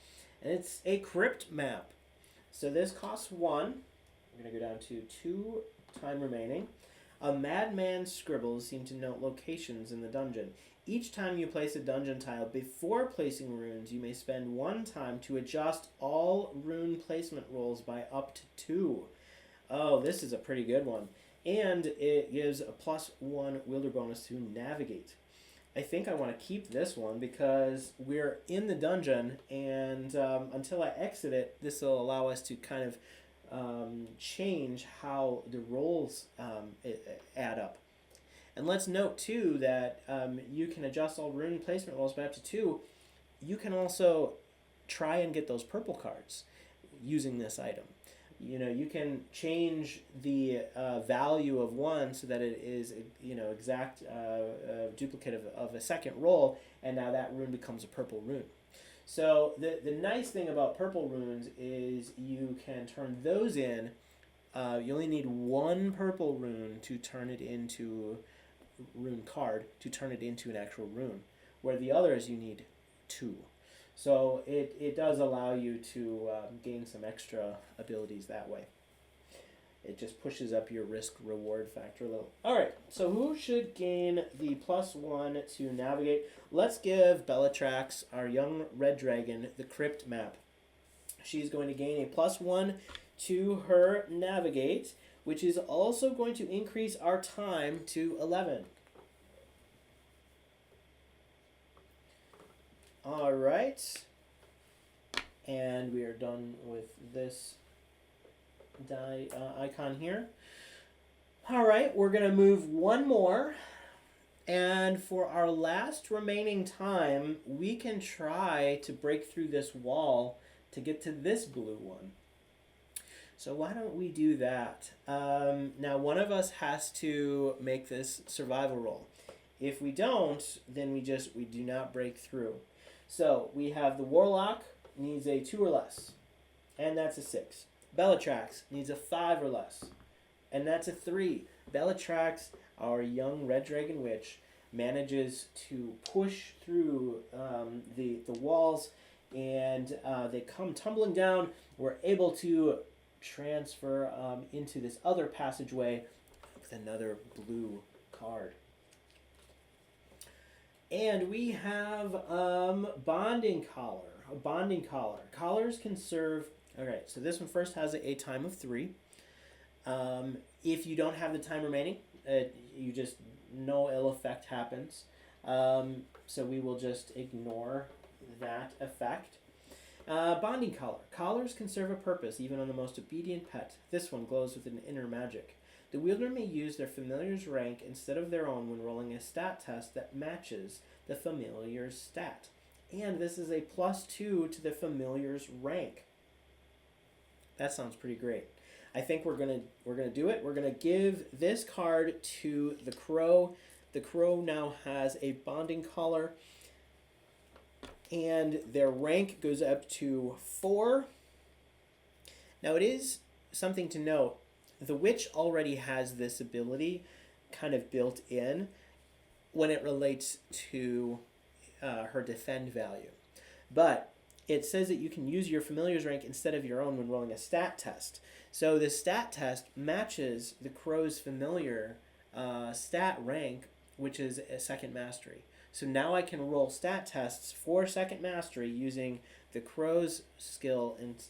And it's a crypt map. So this costs 1. We're going to go down to 2 time remaining. A madman's scribbles seem to note locations in the dungeon. Each time you place a dungeon tile before placing runes, you may spend 1 time to adjust all rune placement rolls by up to 2. Oh, this is a pretty good one. And it gives a +1 wielder bonus to navigate. I think I want to keep this one because we're in the dungeon, and until I exit it, this will allow us to kind of change how the rolls add up. And let's note too that you can adjust all rune placement rolls by up to 2. You can also try and get those purple cards using this item. You know, you can change the value of one so that it is, you know, exact duplicate of a second roll, and now that rune becomes a purple rune. So the nice thing about purple runes is you can turn those in. You only need one purple rune to turn it into rune card, to turn it into an actual rune, where the others you need 2. So it does allow you to gain some extra abilities that way. It just pushes up your risk-reward factor a little. Alright, so who should gain the +1 to navigate? Let's give Belitrax, our young red dragon, the crypt map. She's going to gain a +1 to her navigate, which is also going to increase our time to 11. All right, and we are done with this die icon here. All right, we're going to move one more, and for our last remaining time, we can try to break through this wall to get to this blue one. So why don't we do that? Now, one of us has to make this survival roll. If we don't, then we do not break through. So we have the Warlock needs a 2 or less, and that's a 6. Belitrax needs a 5 or less, and that's a 3. Belitrax, our young red dragon witch, manages to push through the walls, and they come tumbling down. We're able to transfer into this other passageway with another blue card. And we have bonding collar. A bonding collar. Collars can serve. All right, so this one first has a time of 3. If you don't have the time remaining, you just no ill effect happens. So we will just ignore that effect. Bonding collar. Collars can serve a purpose even on the most obedient pet. This one glows with an inner magic. The wielder may use their familiar's rank instead of their own when rolling a stat test that matches the familiar's stat. And this is a +2 to the familiar's rank. That sounds pretty great. I think we're gonna do it. We're gonna give this card to the crow. The crow now has a bonding collar, and their rank goes up to 4. Now it is something to note. The witch already has this ability kind of built in when it relates to her defend value. But it says that you can use your familiar's rank instead of your own when rolling a stat test. So the stat test matches the crow's familiar stat rank, which is a 2nd mastery. So now I can roll stat tests for 2nd mastery using the crow's skill and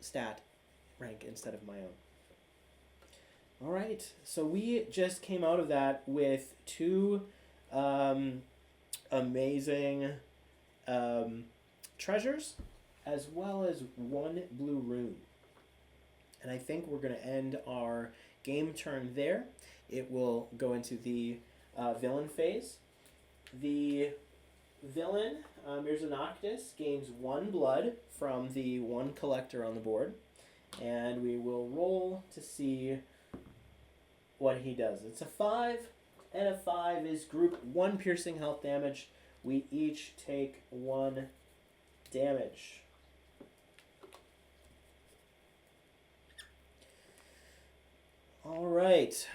stat rank instead of my own. All right, so we just came out of that with 2 amazing treasures, as well as 1 blue rune. And I think we're going to end our game turn there. It will go into the villain phase. The villain, Mirza Noctis, gains 1 blood from the 1 collector on the board. And we will roll to see what he does. It's a 5, and a 5 is group 1 piercing health damage. We each take 1 damage. All right.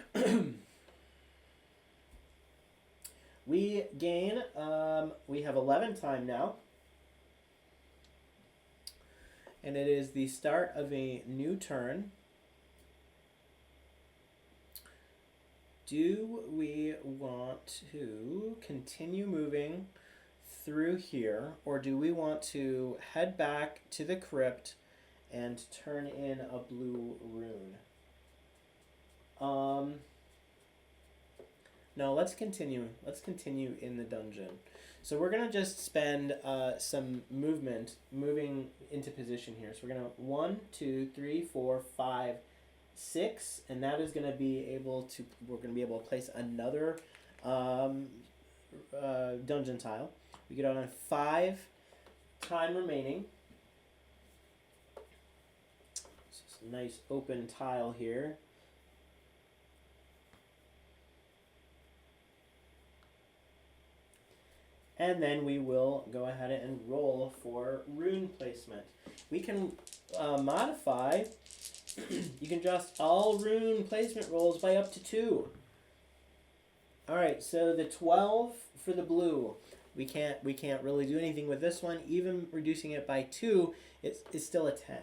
We gain, we have 11 time now. And it is the start of a new turn. Do we want to continue moving through here, or do we want to head back to the crypt and turn in a blue rune? No, let's continue. Let's continue in the dungeon. So we're gonna just spend some moving into position here. So we're gonna 1, 2, 3, 4, 5, 6, and that is gonna be able to. We're gonna be able to place another dungeon tile. We get on 5 time remaining. So it's a nice open tile here. And then we will go ahead and roll for rune placement. We can modify, you can adjust all rune placement rolls by up to 2. Alright, so the 12 for the blue. We can't really do anything with this one. Even reducing it by 2 is still a 10.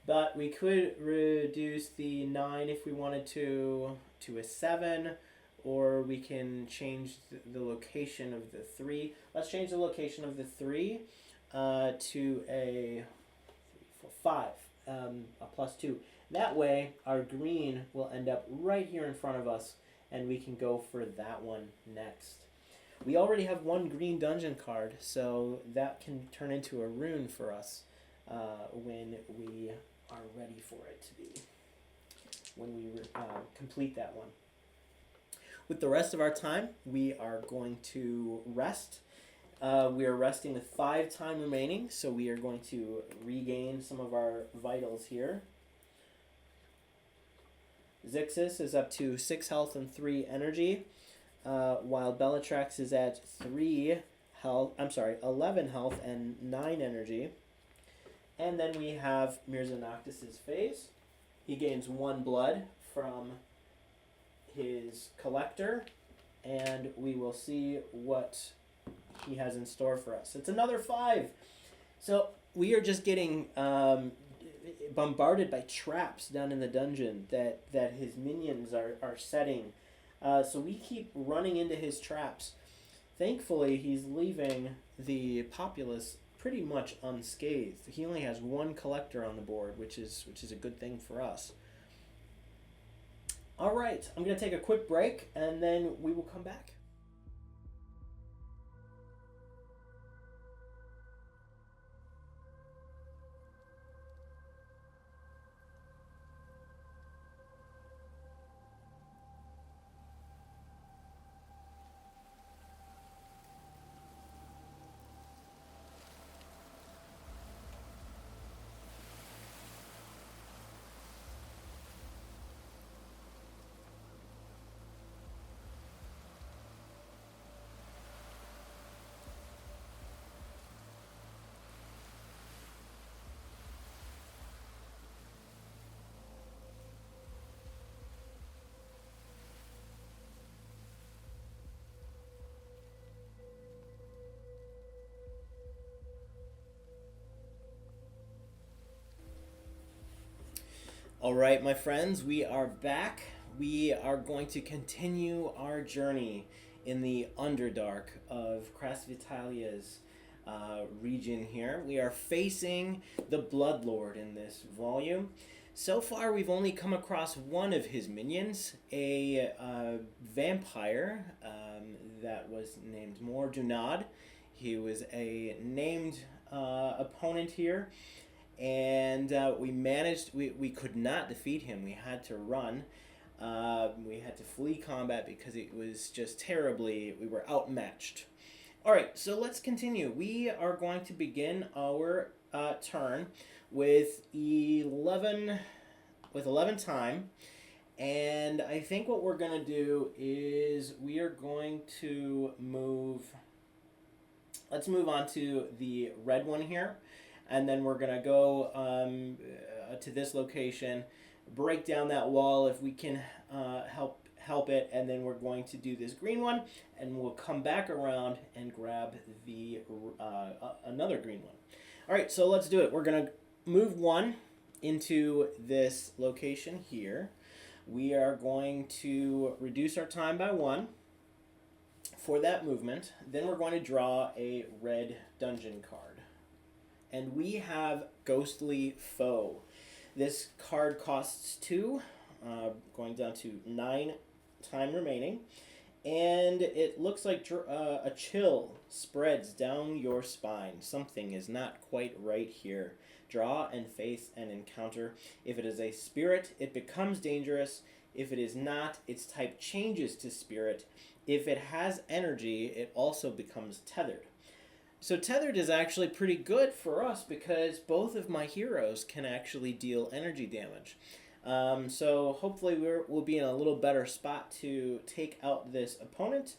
But we could reduce the 9 if we wanted to a 7. Or we can change the location of the 3. Let's change the location of the 3 to a 5, a +2. That way, our green will end up right here in front of us, and we can go for that one next. We already have one green dungeon card, so that can turn into a rune for us when we are ready for it to be, when we complete that one. With the rest of our time, we are going to rest. We are resting with 5 time remaining, so we are going to regain some of our vitals here. Zixis is up to 6 health and 3 energy, while Belitrax is at 11 health and 9 energy. And then we have Mirza Noctis' phase. He gains 1 blood from his collector, and we will see what he has in store for us. It's another 5. So we are just getting bombarded by traps down in the dungeon that his minions are setting. So we keep running into his traps. Thankfully, he's leaving the populace pretty much unscathed. He only has 1 collector on the board, which is a good thing for us. All right, I'm going to take a quick break, and then we will come back. All right, my friends, we are back. We are going to continue our journey in the Underdark of Krasvetelia's region here. We are facing the Bloodlord in this volume. So far, we've only come across one of his minions, a vampire that was named Mordunad. He was a named opponent here. And we could not defeat him. We had to run. We had to flee combat because it was just terribly, we were outmatched. All right, so let's continue. We are going to begin our turn with 11 time. And I think what we're going to do is we are going to let's move on to the red one here. And then we're going to go to this location, break down that wall if we can help it, and then we're going to do this green one, and we'll come back around and grab the another green one. All right, so let's do it. We're going to move 1 into this location here. We are going to reduce our time by 1 for that movement. Then we're going to draw a red dungeon card. And we have Ghostly Foe. This card costs 2, going down to 9 time remaining. And it looks like a chill spreads down your spine. Something is not quite right here. Draw and face an encounter. If it is a spirit, it becomes dangerous. If it is not, its type changes to spirit. If it has energy, it also becomes tethered. So tethered is actually pretty good for us because both of my heroes can actually deal energy damage. So hopefully we'll be in a little better spot to take out this opponent.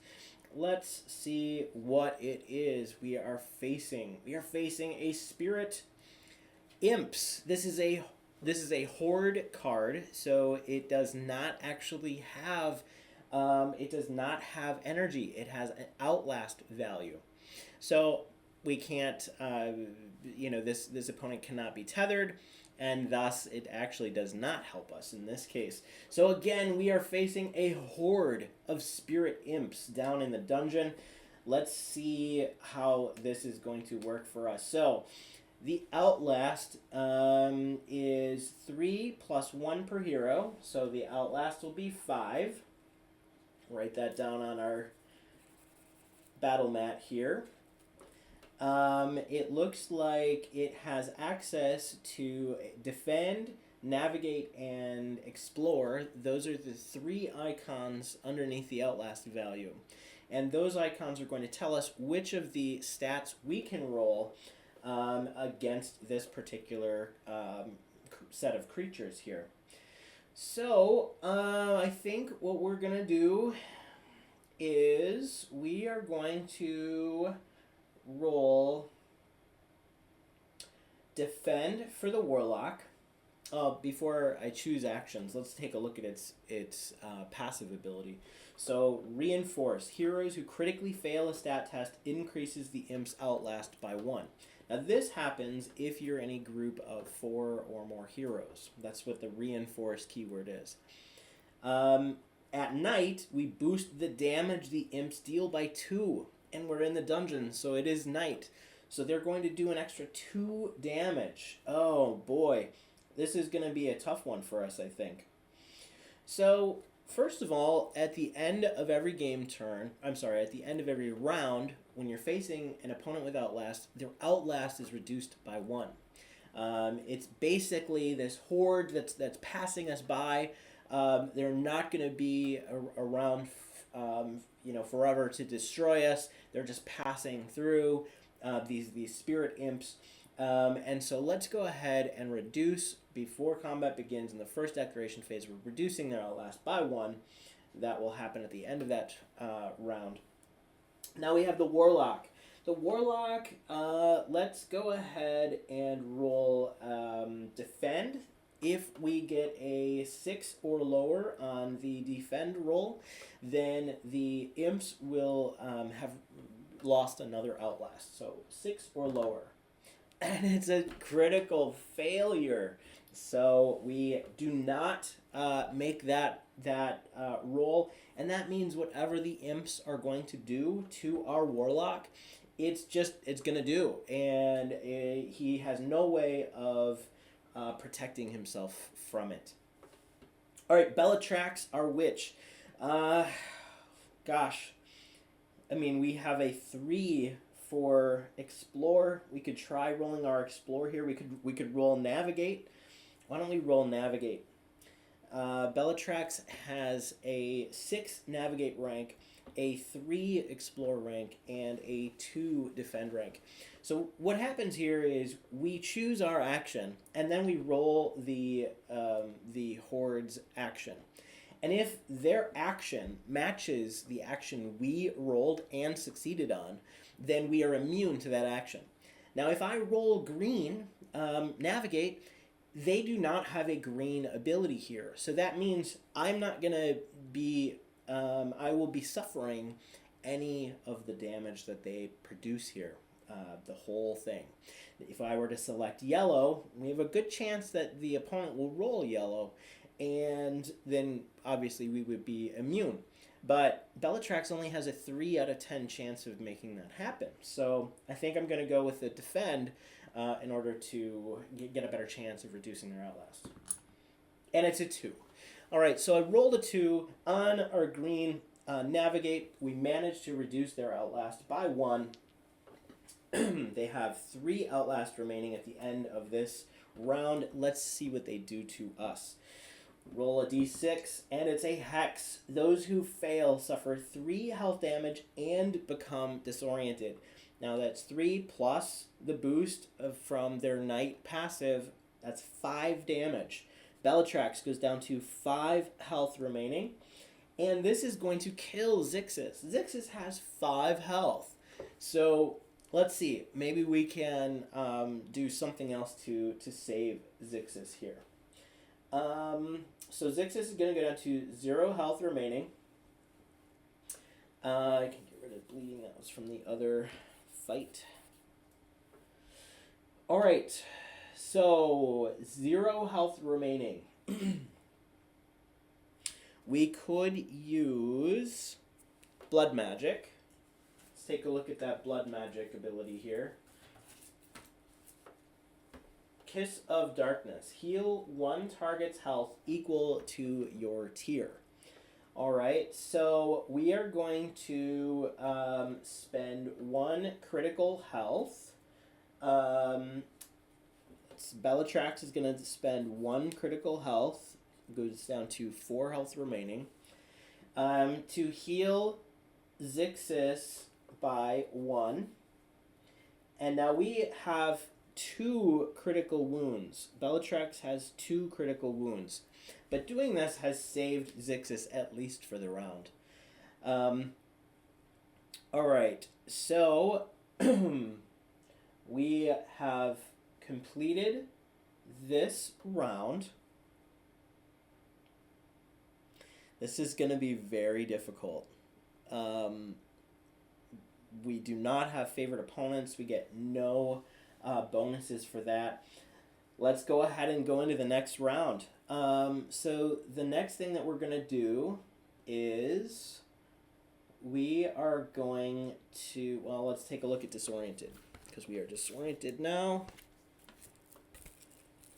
Let's see what it is we are facing. We are facing a Spirit Imps. This is a Horde card, so it does not actually have energy. It has an Outlast value. So we can't, this opponent cannot be tethered, and thus it actually does not help us in this case. So again, we are facing a horde of Spirit Imps down in the dungeon. Let's see how this is going to work for us. So the Outlast is 3 + 1 per hero, so the Outlast will be 5. Write that down on our battle mat here. It looks like it has access to defend, navigate, and explore. Those are the 3 icons underneath the Outlast value. And those icons are going to tell us which of the stats we can roll against this particular set of creatures here. So, I think what we're going to do is we are going to roll defend for the Warlock. Before I choose actions, let's take a look at its passive ability. So reinforce. Heroes who critically fail a stat test increases the Imp's Outlast by 1. Now this happens if you're in a group of 4 or more heroes. That's what the reinforce keyword is. At night, we boost the damage the Imps deal by 2. And we're in the dungeon, so it is night. So they're going to do an extra 2 damage. Oh boy, this is going to be a tough one for us, I think. So, first of all, at the end of every at the end of every round, when you're facing an opponent with Outlast, their Outlast is reduced by 1. It's basically this horde that's passing us by. They're not going to be around forever to destroy us. They're just passing through these Spirit Imps. And so let's go ahead and reduce, before combat begins in the first declaration phase, we're reducing their Outlast by 1. That will happen at the end of that round. Now we have the Warlock. The Warlock, let's go ahead and roll defend. If we get a 6 or lower on the defend roll, then the Imps will have lost another Outlast. So 6 or lower. And it's a critical failure. So we do not make that roll. And that means whatever the Imps are going to do to our Warlock, it's going to do. And he has no way of protecting himself from it. All right, Belitrax, our witch. Gosh, I mean, we have a 3 for explore. We could try rolling our explore here. We could roll navigate. Why don't we roll navigate? Belitrax has a 6 navigate rank, a 3 explore rank, and a 2 defend rank. So what happens here is we choose our action, and then we roll the Horde's action. And if their action matches the action we rolled and succeeded on, then we are immune to that action. Now, if I roll green, navigate, they do not have a green ability here. So that means I'm not going to be, I will be suffering any of the damage that they produce here, the whole thing. If I were to select yellow, we have a good chance that the opponent will roll yellow, and then obviously we would be immune. But Belitrax only has a 3 out of 10 chance of making that happen. So I think I'm going to go with the defend in order to get a better chance of reducing their Outlast. And it's a 2. All right, so I rolled a 2 on our green. navigate. We managed to reduce their Outlast by 1. They have 3 Outlast remaining at the end of this round. Let's see what they do to us. Roll a d6, and it's a hex. Those who fail suffer 3 health damage and become disoriented. Now that's 3 plus the boost from their night passive. That's 5 damage. Belitrax goes down to 5 health remaining. And this is going to kill Zixis. Zixis has 5 health. So let's see. Maybe we can do something else to save Zixis here. So Zixis is going to go down to 0 health remaining. I can get rid of bleeding. That was from the other fight. All right. So 0 health remaining. We could use blood magic. Let's take a look at that blood magic ability here. Kiss of Darkness. Heal 1 target's health equal to your tier. Alright, so we are going to spend 1 critical health. Belitrax is going to spend 1 critical health. Goes down to 4 health remaining. To heal Zixis by 1. And now we have 2 critical wounds. Belitrax has 2 critical wounds. But doing this has saved Zixis at least for the round. Alright, so we have completed this round. This is going to be very difficult. We do not have favorite opponents. We get no bonuses for that. Let's go ahead and go into the next round. So the next thing that we're going to do is we are going to, well, let's take a look at Disoriented, because we are disoriented now.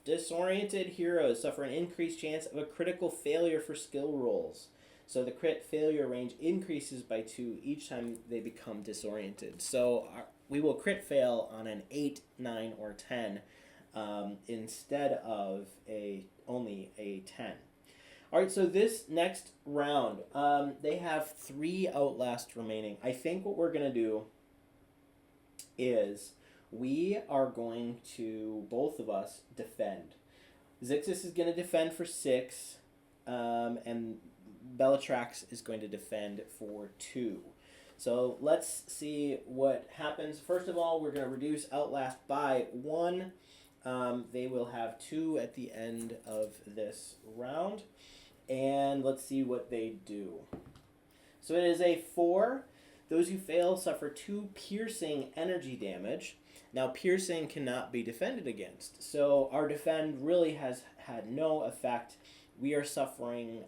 Disoriented heroes suffer an increased chance of a critical failure for skill rolls. So the crit failure range increases by 2 each time they become disoriented. So we will crit fail on an 8, 9, or 10 instead of only a 10. All right, so this next round, they have 3 Outlast remaining. I think what we're going to do is we are going to, both of us, defend. Zixis is going to defend for 6, and Belitrax is going to defend for 2. So let's see what happens. First of all, we're going to reduce Outlast by 1. They will have 2 at the end of this round. And let's see what they do. So it is a 4. Those who fail suffer 2 piercing energy damage. Now, piercing cannot be defended against. So our defend really has had no effect. We are suffering,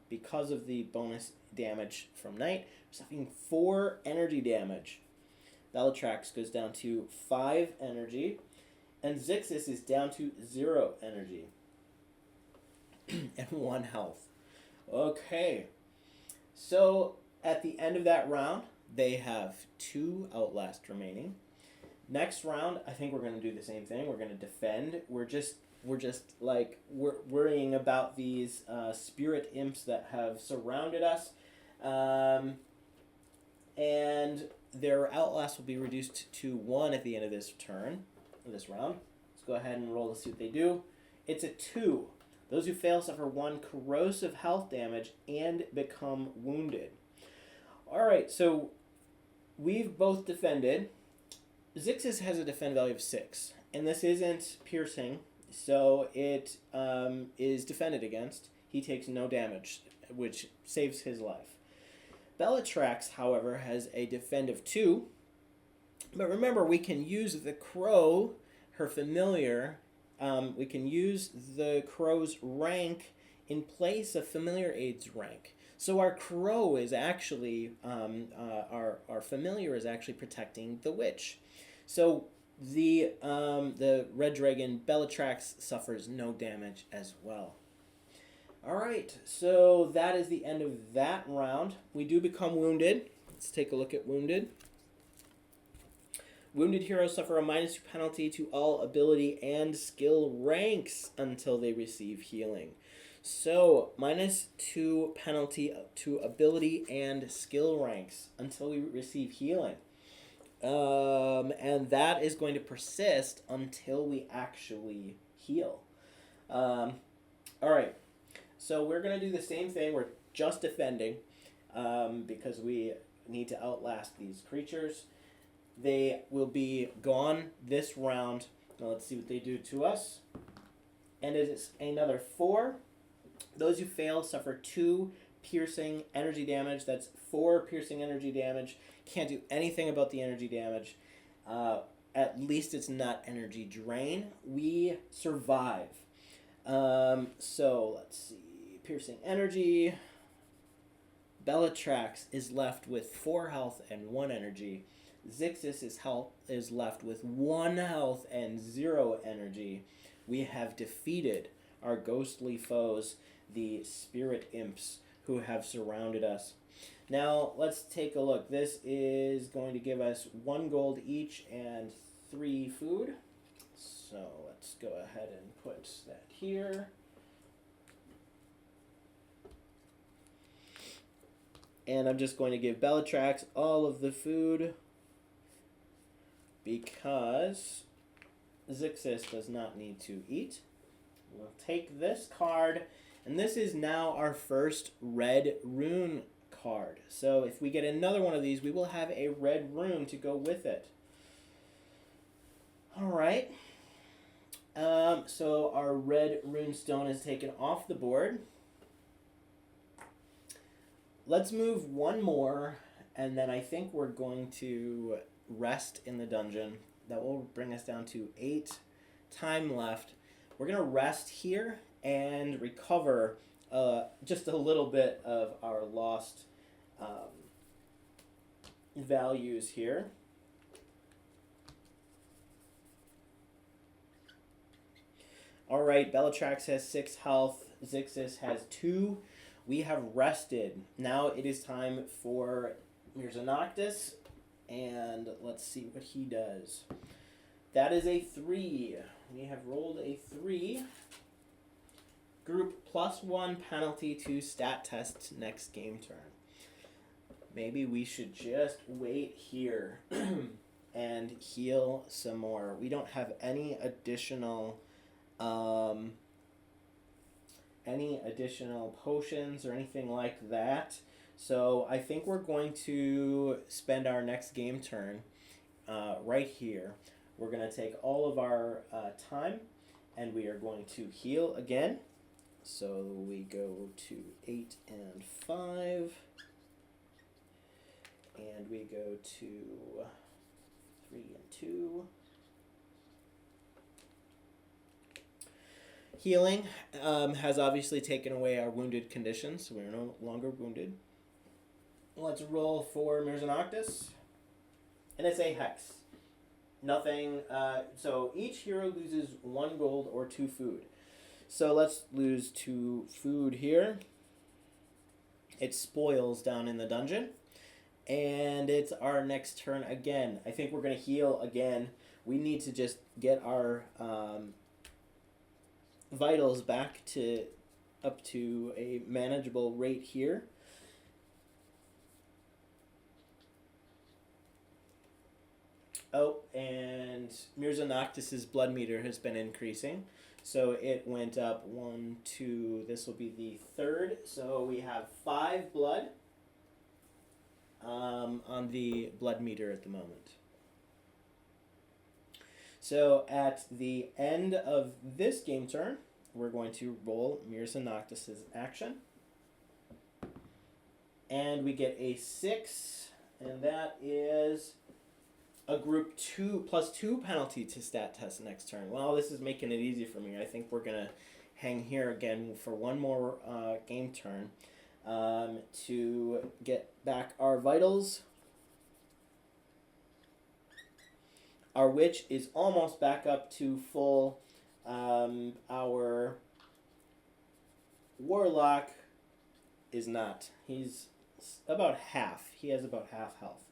because of the bonus damage from night, we're suffering 4 energy damage. Belitrax goes down to 5 energy. And Zixis is down to 0 energy. And 1 health. Okay. So, at the end of that round, they have 2 Outlast remaining. Next round, I think we're going to do the same thing. We're going to defend. We're just like worrying about these spirit imps that have surrounded us. And their Outlast will be reduced to 1 at the end of this turn, this round. Let's go ahead and roll to see what they do. It's a 2. Those who fail suffer 1 corrosive health damage and become wounded. Alright, so we've both defended. Zixis has a defend value of 6, and this isn't piercing, so it is defended against. He takes no damage, which saves his life. Belitrax, however, has a defend of 2, but remember, we can use the crow, her familiar. We can use the crow's rank in place of familiar aid's rank. So our crow is actually, our familiar is actually protecting the witch. So the red dragon Belitrax suffers no damage as well. All right, so that is the end of that round. We do become wounded. Let's take a look at wounded. Wounded heroes suffer a -2 penalty to all ability and skill ranks until they receive healing. So, -2 penalty to ability and skill ranks until we receive healing. And that is going to persist until we actually heal. All right. So we're going to do the same thing. We're just defending because we need to outlast these creatures. They will be gone this round. Now let's see what they do to us. And it is another 4. Those who fail suffer 2 piercing energy damage. That's 4 piercing energy damage. Can't do anything about the energy damage. At least it's not energy drain. We survive. So let's see. Piercing energy. Belitrax is left with 4 health and 1 energy. Zixis is left with 1 health and 0 energy. We have defeated our ghostly foes, the spirit imps who have surrounded us. Now let's take a look. This is going to give us 1 gold each and 3 food. So let's go ahead and put that here. And I'm just going to give Belitrax all of the food because Zixis does not need to eat. We'll take this card, and this is now our first red rune card. So if we get another one of these, we will have a red rune to go with it. All right. So our red rune stone is taken off the board. Let's move 1 more, and then I think we're going to rest in the dungeon. That will bring us down to 8 time left. We're going to rest here and recover just a little bit of our lost values here. All right, Belitrax has 6 health. Zixis has 2. We have rested. Now it is time for Mirza Noctis, and let's see what he does. That is a 3. We have rolled a 3. Group +1 penalty to stat tests next game turn. Maybe we should just wait here and heal some more. We don't have any additional potions or anything like that. So I think we're going to spend our next game turn right here. We're going to take all of our time and we are going to heal again. So we go to 8 and 5. And we go to 3 and 2. Healing has obviously taken away our wounded condition, so we're no longer wounded. Let's roll for Mirza Noctis. And it's a hex. Nothing. So each hero loses 1 gold or 2 food. So let's lose 2 food here. It spoils down in the dungeon. And it's our next turn again. I think we're going to heal again. We need to just get our vitals back to up to a manageable rate here. Oh, and Mirza Noctis' blood meter has been increasing. So it went up 1, 2, this will be the 3rd. So we have 5 blood on the blood meter at the moment. So at the end of this game turn, we're going to roll Mirza Noctis' action. And we get a 6, and that is a group 2 +2 penalty to stat test next turn. Well, this is making it easy for me. I think we're going to hang here again for 1 more game turn to get back our vitals. Our witch is almost back up to full. Our Warlock is not. He's about half. He has about half health.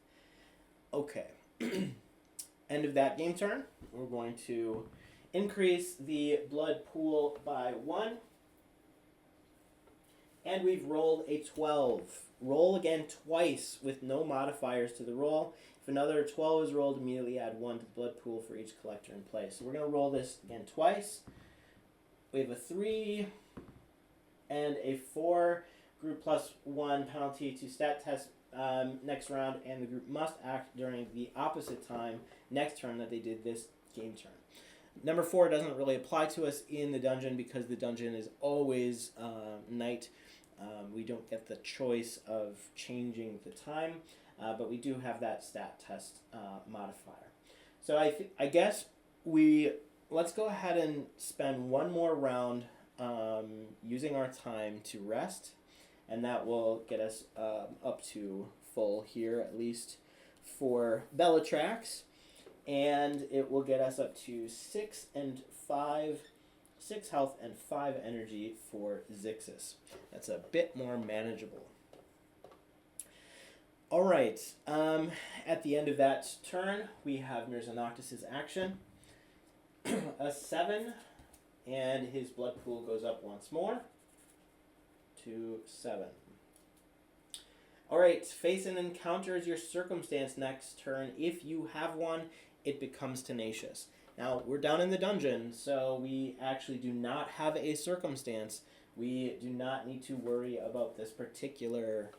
Okay. End of that game turn. We're going to increase the blood pool by 1. And we've rolled a 12. Roll again twice with no modifiers to the roll. If another 12 is rolled, immediately add 1 to the blood pool for each collector in play. So we're going to roll this again twice. We have a 3 and a 4. Group plus 1 penalty to stat test next round, and the group must act during the opposite time next turn that they did this game turn. Number 4 doesn't really apply to us in the dungeon because the dungeon is always night. We don't get the choice of changing the time, but we do have that stat test modifier. So I guess let's go ahead and spend one more round using our time to rest, and that will get us up to full here, at least for Belitrax, and it will get us up to 6 health and 5 energy for Zixis. That's a bit more manageable. All right, at the end of that turn, we have Mirza Noctis' action. A 7, and his blood pool goes up once more to 7. All right, face an encounter as your circumstance next turn. If you have one, it becomes tenacious. Now, we're down in the dungeon, so we actually do not have a circumstance. We do not need to worry about this particular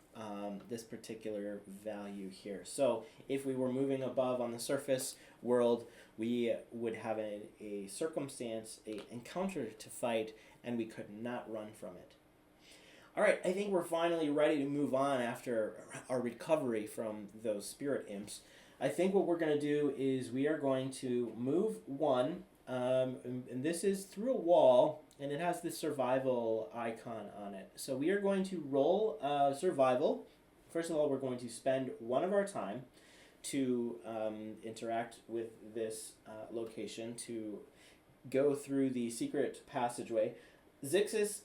value here. So if we were moving above on the surface world, we would have a circumstance, an encounter to fight, and we could not run from it. All right, I think we're finally ready to move on after our recovery from those spirit imps. I think what we're going to do is we are going to move 1, and this is through a wall, and it has this survival icon on it. So we are going to roll survival. First of all, we're going to spend 1 of our time to interact with this location, to go through the secret passageway. Zixis,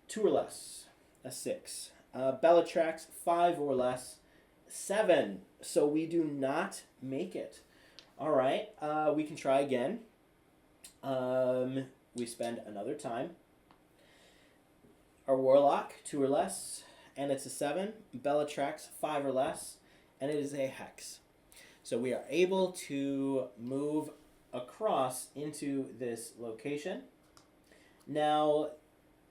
2 or less, a 6. Belitrax, 5 or less, 7. So we do not make it. All right, we can try again. We spend another time. Our Warlock, 2 or less, and it's a 7. Belitrax, 5 or less, and it is a hex. So we are able to move across into this location. Now,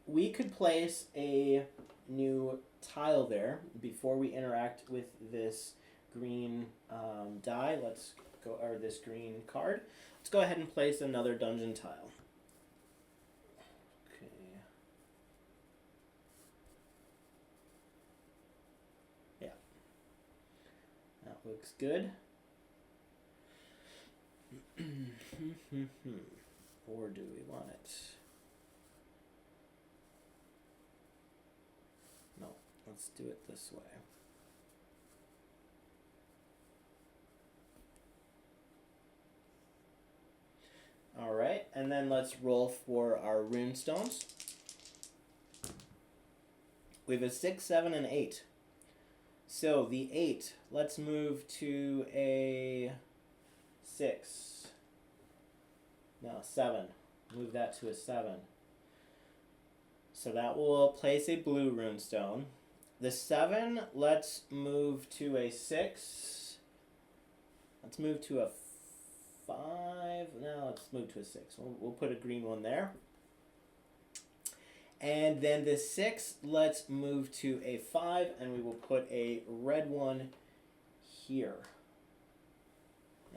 we could place a new tile there before we interact with this green die. Let's go, or this green card. Let's go ahead and place another dungeon tile. Okay. Yeah. That looks good. Or do we want it? No, let's do it this way. All right, and then let's roll for our rune stones. We have a 6, 7, and 8. So the 8, let's move to a 6. No, 7. Move that to a 7. So that will place a blue runestone. The 7, let's move to a 6. Let's move to a 5. No, let's move to a 6. We'll put a green one there. And then the 6, let's move to a 5, and we will put a red one here.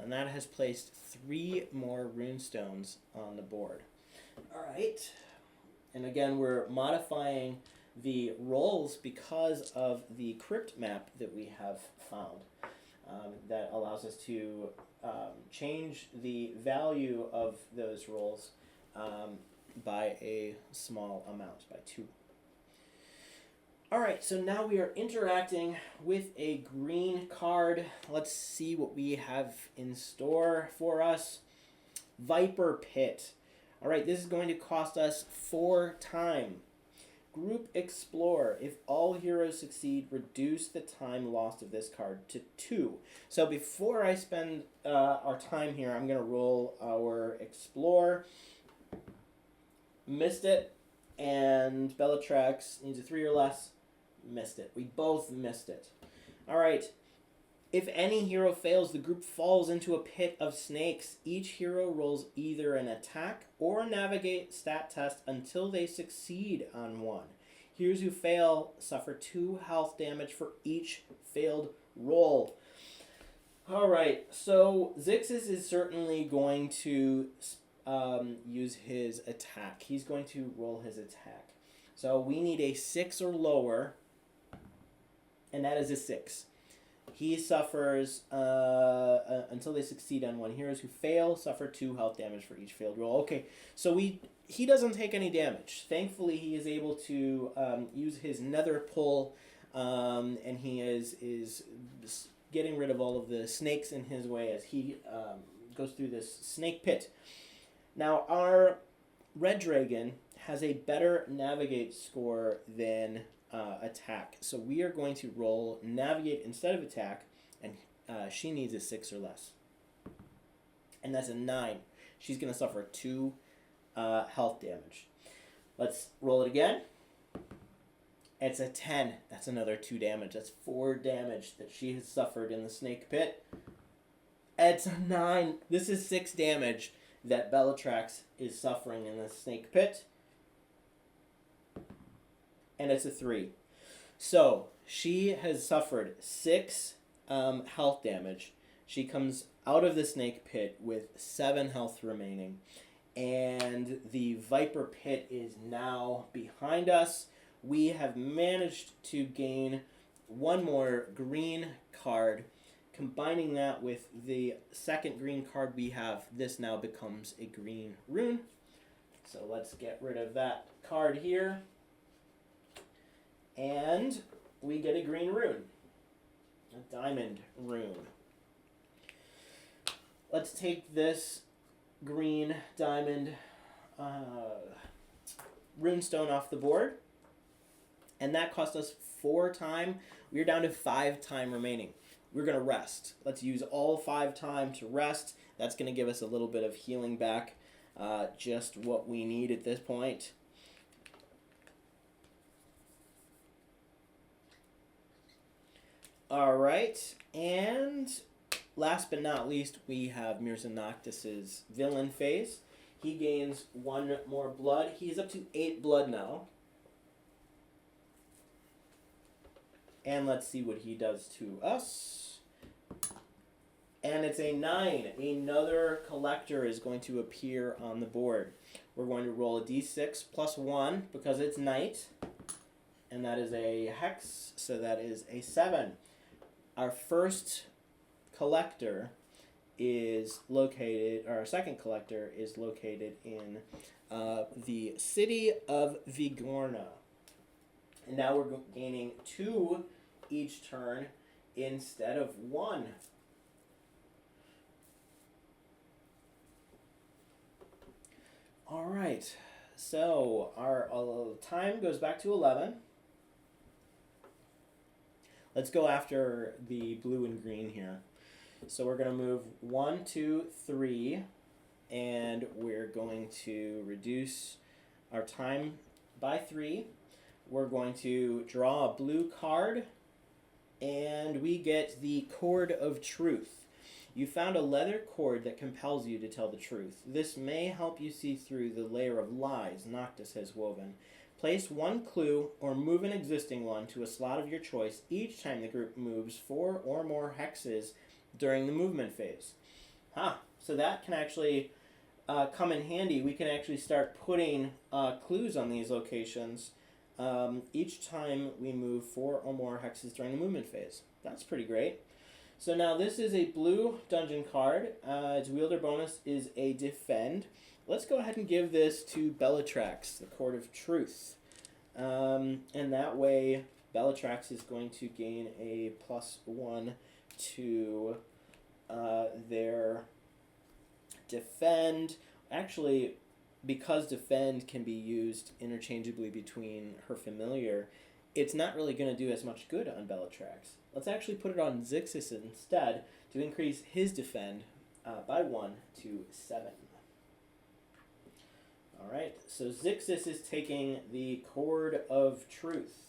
And that has placed 3 more runestones on the board. All right. And again, we're modifying the rolls because of the crypt map that we have found. That allows us to change the value of those rolls by a small amount, by 2. All right, so now we are interacting with a green card. Let's see what we have in store for us. Viper Pit. All right, this is going to cost us 4 time. Group Explore. If all heroes succeed, reduce the time lost of this card to 2. So before I spend our time here, I'm going to roll our Explore. Missed it. And Belitrax needs a 3 or less. Missed it. We both missed it. Alright. If any hero fails, the group falls into a pit of snakes. Each hero rolls either an attack or a navigate stat test until they succeed on one. Heroes who fail suffer 2 health damage for each failed roll. Alright, so Zixis is certainly going to use his attack. He's going to roll his attack. So we need a 6 or lower, and that is a 6. He suffers until they succeed on one. Heroes who fail suffer 2 health damage for each failed roll. Okay, so he doesn't take any damage. Thankfully, he is able to use his nether pull, and he is getting rid of all of the snakes in his way as he goes through this snake pit. Now, our red dragon has a better navigate score than attack. So we are going to roll navigate instead of attack, and she needs a 6 or less. And that's a 9. She's going to suffer 2 health damage. Let's roll it again. It's a 10. That's another 2 damage. That's 4 damage that she has suffered in the snake pit. It's a 9. This is 6 damage that Belitrax is suffering in the snake pit. And it's a 3. So she has suffered 6 health damage. She comes out of the snake pit with 7 health remaining. And the viper pit is now behind us. We have managed to gain 1 more green card. Combining that with the second green card we have, this now becomes a green rune. So let's get rid of that card here. And we get a green rune. A diamond rune. Let's take this green diamond runestone off the board. And that cost us 4 time. We're down to 5 time remaining. We're going to rest. Let's use all 5 time to rest. That's going to give us a little bit of healing back. Just what we need at this point. Alright, and last but not least, we have Mirza Noctis' villain phase. He gains 1 more blood. He's up to 8 blood now. And let's see what he does to us. And it's a 9. Another collector is going to appear on the board. We're going to roll a d6 plus 1 because it's night. And that is a hex, so that is a 7. Our first collector is located, or our second collector is located in the city of Vigorna. And now we're gaining 2 each turn instead of 1. All right, so our time goes back to 11. Let's go after the blue and green here. So we're going to move 1, 2, 3, and we're going to reduce our time by 3. We're going to draw a blue card, and we get the Cord of Truth. You found a leather cord that compels you to tell the truth. This may help you see through the layer of lies Noctis has woven. Place 1 clue or move an existing one to a slot of your choice each time the group moves 4 or more hexes during the movement phase. So that can actually come in handy. We can actually start putting clues on these locations each time we move 4 or more hexes during the movement phase. That's pretty great. So now this is a blue dungeon card. Its wielder bonus is a defend. Let's go ahead and give this to Belitrax, the Cord of Truth. And that way, Belitrax is going to gain a +1 to their defend. Actually, because defend can be used interchangeably between her familiar, it's not really going to do as much good on Belitrax. Let's actually put it on Zixis instead to increase his defend by 1 to 7. Alright, so Zixis is taking the Cord of Truth.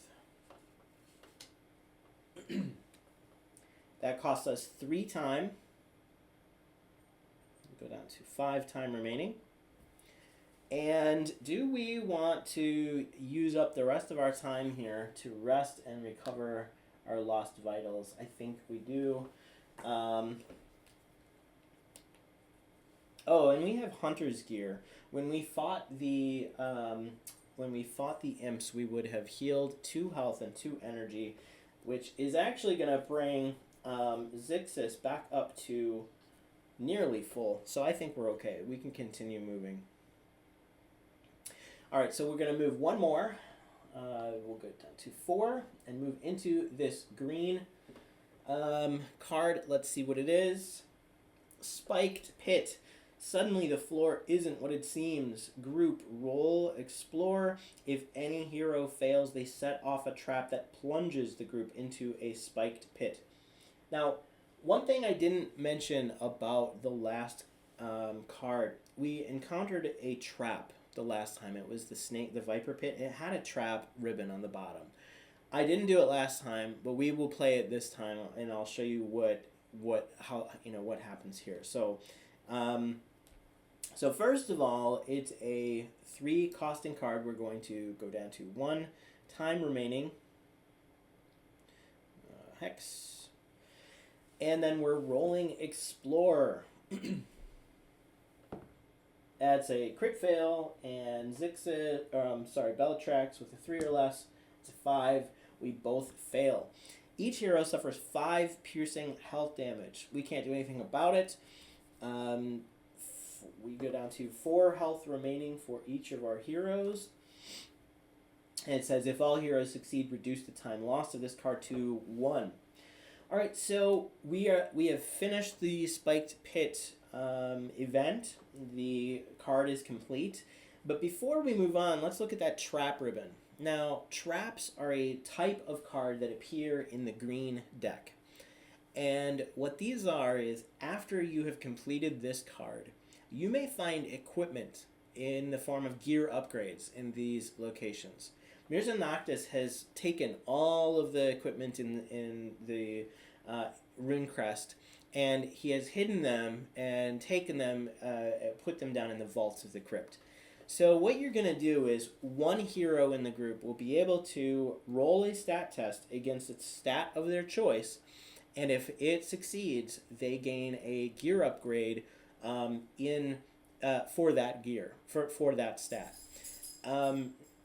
That costs us 3 time. Go down to 5 time remaining. And do we want to use up the rest of our time here to rest and recover our lost vitals? I think we do. Oh, and we have Hunter's Gear. When we fought the imps, we would have healed 2 health and 2 energy, which is actually going to bring Zixis back up to nearly full. So I think we're okay. We can continue moving. All right, so we're going to move one more. We'll go down to 4 and move into this green card. Let's see what it is. Spiked Pit. Suddenly the floor isn't what it seems. Group, roll, explore. If any hero fails, they set off a trap that plunges the group into a spiked pit. Now, one thing I didn't mention about the last card, we encountered a trap the last time. It was the Viper Pit. It had a trap ribbon on the bottom. I didn't do it last time, but we will play it this time, and I'll show you what happens here. So, so first of all, it's a 3 costing card. We're going to go down to 1 time remaining. Hex. And then we're rolling Explore. That's a crit fail, and Belitrax with a 3 or less. It's a 5. We both fail. Each hero suffers 5 piercing health damage. We can't do anything about it. We go down to 4 health remaining for each of our heroes. And it says, if all heroes succeed, reduce the time lost of this card to 1. Alright, so we have finished the Spiked Pit event. The card is complete. But before we move on, let's look at that trap ribbon. Now, traps are a type of card that appear in the green deck. And what these are is, after you have completed this card, you may find equipment in the form of gear upgrades in these locations. Mirza Noctis has taken all of the equipment in the rune crest, and he has hidden them and taken them, put them down in the vaults of the crypt. So what you're going to do is, one hero in the group will be able to roll a stat test against a stat of their choice, and if it succeeds, they gain a gear upgrade for that gear, for that stat.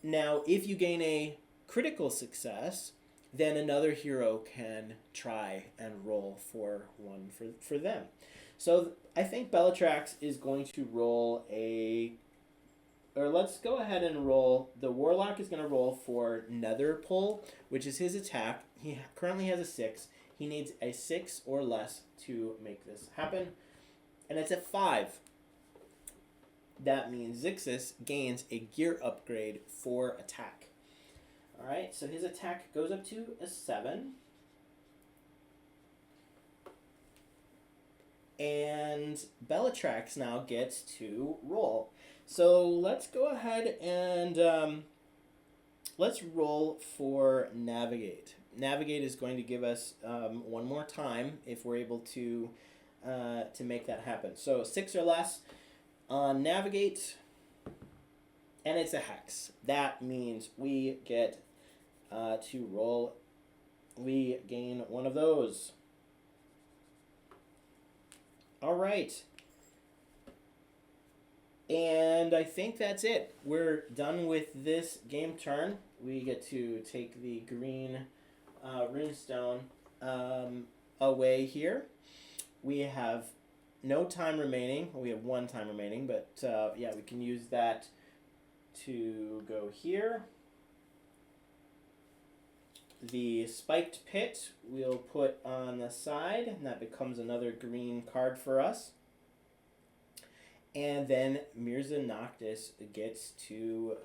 Now, if you gain a critical success, then another hero can try and roll for one for them. So I think Belitrax is going to roll let's go ahead and roll. The Warlock is going to roll for Nether Pull, which is his attack. He currently has a 6. He needs a 6 or less to make this happen. And it's at 5. That means Zixis gains a gear upgrade for attack. Alright, so his attack goes up to a 7. And Belitrax now gets to roll. So let's go ahead and let's roll for Navigate. Navigate is going to give us one more time if we're able to make that happen. So 6 or less on Navigate, and it's a hex. That means we get to roll. We gain one of those. All right. And I think that's it. We're done with this game turn. We get to take the green runestone away here. We have no time remaining. We have 1 time remaining, but yeah, we can use that to go here. The Spiked Pit we'll put on the side, and that becomes another green card for us. And then Mirza Noctis gets to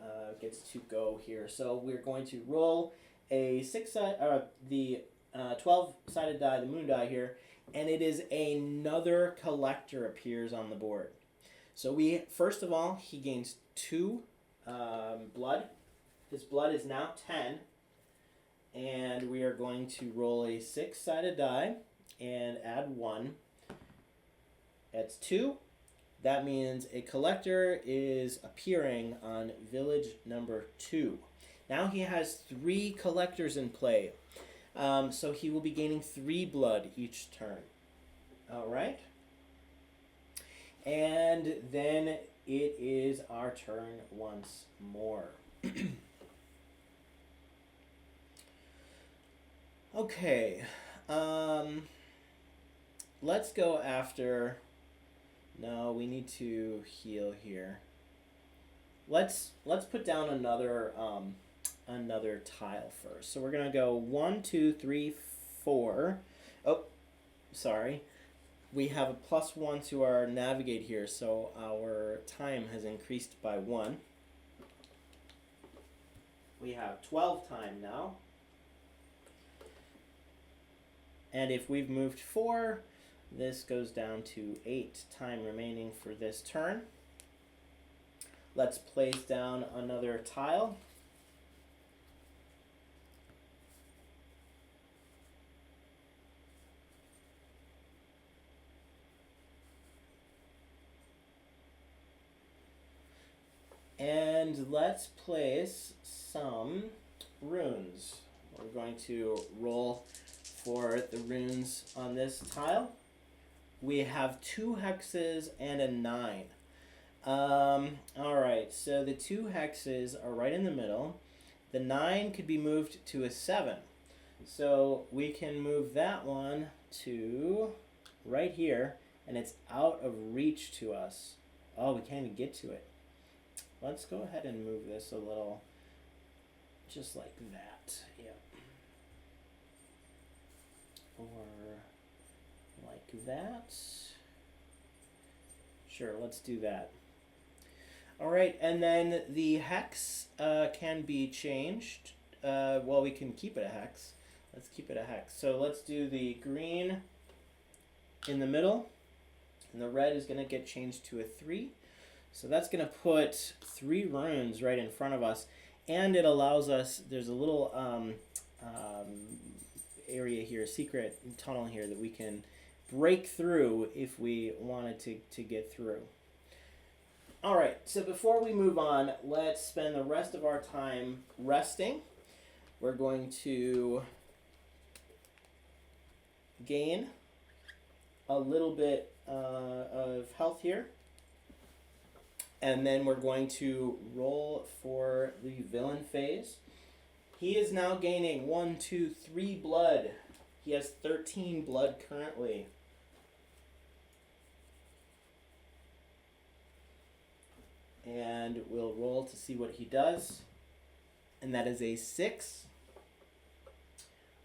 go here. So we're going to roll a 12-sided die, the moon die here, and it is another collector appears on the board. So we first of all he gains 2 blood. His blood is now 10, and we are going to roll a 6-sided die and add 1. That's 2. That means a collector is appearing on village number 2. Now he has 3 collectors in play. So he will be gaining 3 blood each turn. Alright. And then it is our turn once more. Okay. Let's go after... No, we need to heal here. Let's put down another tile first. So we're gonna go 1, 2, 3, 4. Oh, sorry. We have a +1 to our navigate here, so our time has increased by 1. We have 12 time now. And if we've moved 4, this goes down to 8 time remaining for this turn. Let's place down another tile. And let's place some runes. We're going to roll for the runes on this tile. We have 2 hexes and a 9. Alright, so the 2 hexes are right in the middle. The 9 could be moved to a 7. So we can move that one to right here, and it's out of reach to us. Oh, we can't even get to it. Let's go ahead and move this a little, just like that. Yeah. Or like that. Sure, let's do that. All right, and then the hex can be changed. Well, we can keep it a hex. Let's keep it a hex. So let's do the green in the middle, and the red is going to get changed to a 3. So that's going to put 3 runes right in front of us, and it allows us, there's a little area here, secret tunnel here that we can break through if we wanted to get through. Alright, so before we move on, let's spend the rest of our time resting. We're going to gain a little bit of health here. And then we're going to roll for the villain phase. He is now gaining 1, 2, 3 blood. He has 13 blood currently. And we'll roll to see what he does. And that is a 6.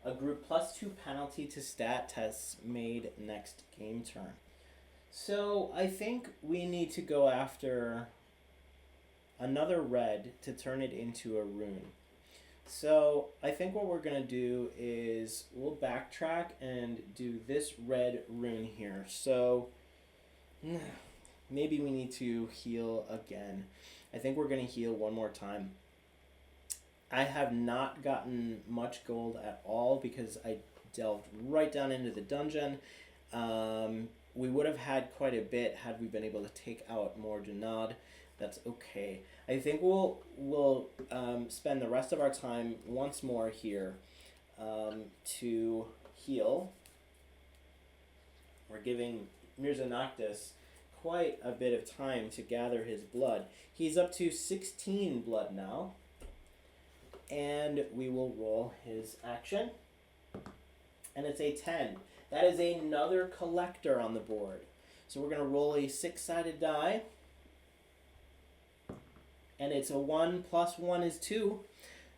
A group +2 penalty to stat tests made next game turn. So I think we need to go after another red to turn it into a rune. So I think what we're going to do is we'll backtrack and do this red rune here. So maybe we need to heal again. I think we're going to heal one more time. I have not gotten much gold at all because I delved right down into the dungeon. We would have had quite a bit had we been able to take out Mordunad. That's okay. I think we'll spend the rest of our time once more here to heal. We're giving Mirza Noctis quite a bit of time to gather his blood. He's up to 16 blood now. And we will roll his action. And it's a 10. That is another collector on the board. So we're going to roll a 6-sided die. And it's a 1 + 1 is 2.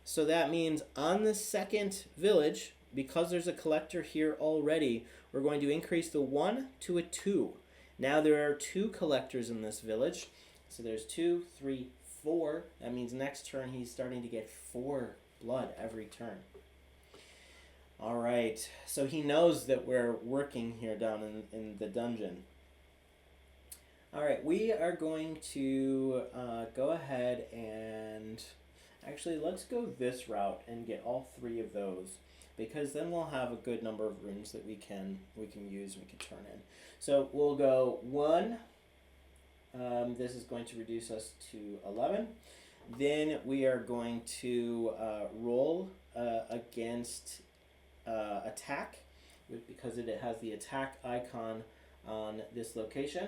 So that means on the second village, because there's a collector here already, we're going to increase the 1 to a 2. Now there are 2 collectors in this village. So there's 2, 3, 4. That means next turn he's starting to get 4 blood every turn. All right, so he knows that we're working here down in the dungeon. All right, we are going to go ahead and actually let's go this route and get all 3 of those, because then we'll have a good number of runes that we can use and we can turn in. So we'll go 1. This is going to reduce us to 11. Then we are going to roll against attack, because it has the attack icon on this location.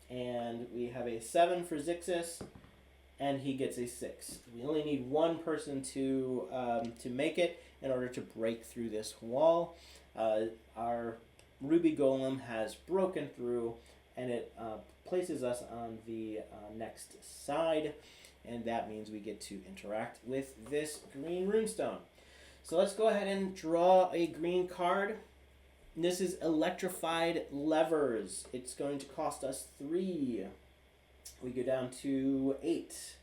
And we have a 7 for Zixis, and he gets a 6. We only need 1 person to make it in order to break through this wall. Our Ruby Golem has broken through, and it places us on the next side, and that means we get to interact with this green runestone. So let's go ahead and draw a green card. This is Electrified Levers. It's going to cost us 3. We go down to 8.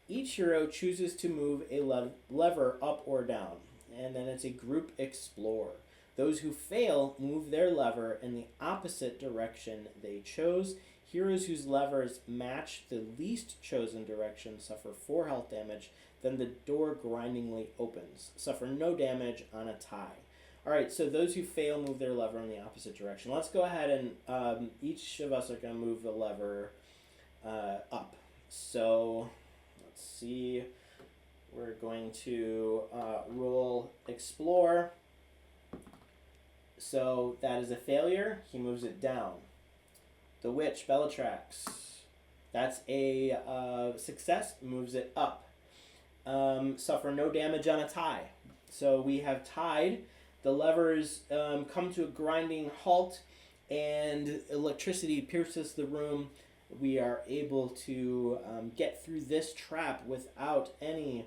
Each hero chooses to move a lever up or down, and then it's a group explore. Those who fail move their lever in the opposite direction they chose. Heroes whose levers match the least chosen direction suffer 4 health damage. Then the door grindingly opens. Suffer no damage on a tie. Alright, so those who fail move their lever in the opposite direction. Let's go ahead and each of us are going to move the lever up. So let's see. We're going to roll Explore. So that is a failure. He moves it down. The Witch, Belitrax. That's a success. Moves it up. Suffer no damage on a tie. So we have tied. The levers come to a grinding halt, and electricity pierces the room. We are able to get through this trap without any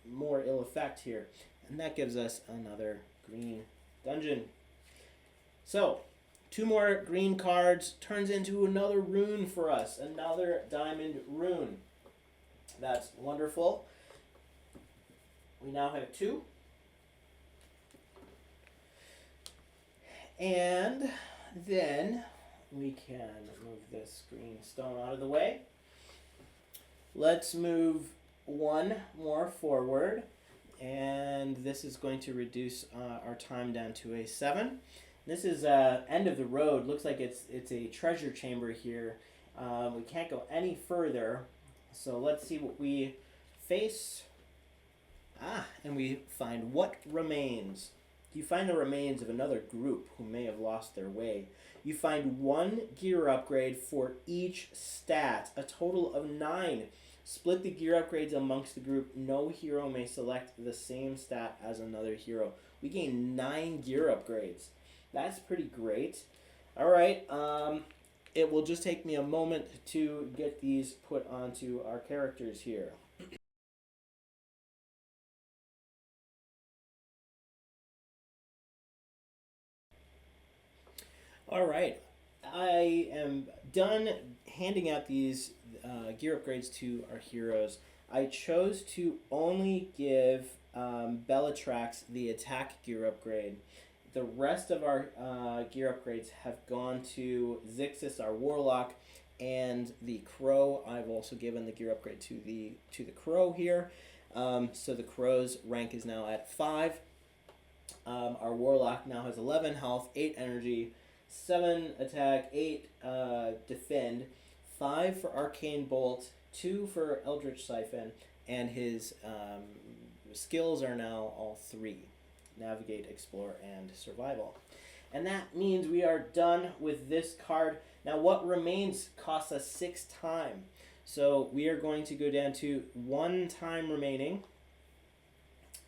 more ill effect here. And that gives us another green dungeon. So, 2 more green cards turns into another rune for us. Another diamond rune. That's wonderful. We now have 2. And then we can move this green stone out of the way. Let's move 1 more forward. And this is going to reduce our time down to a 7. This is end of the road. Looks like it's a treasure chamber here. We can't go any further. So let's see what we face. And we find what remains. You find the remains of another group who may have lost their way. You find 1 gear upgrade for each stat, a total of 9. Split the gear upgrades amongst the group. No hero may select the same stat as another hero. We gain 9 gear upgrades. That's pretty great. Alright, it will just take me a moment to get these put onto our characters here. Alright, I am done handing out these gear upgrades to our heroes. I chose to only give Belitrax the attack gear upgrade. The rest of our gear upgrades have gone to Zixis, our Warlock, and the Crow. I've also given the gear upgrade to the Crow here. So the Crow's rank is now at 5. Our Warlock now has 11 health, 8 energy, 7 attack, 8 defend, 5 for Arcane Bolt, 2 for Eldritch Siphon, and his skills are now all 3. Navigate, Explore, and Survival. And that means we are done with this card. Now what remains costs us 6 time. So we are going to go down to 1 time remaining,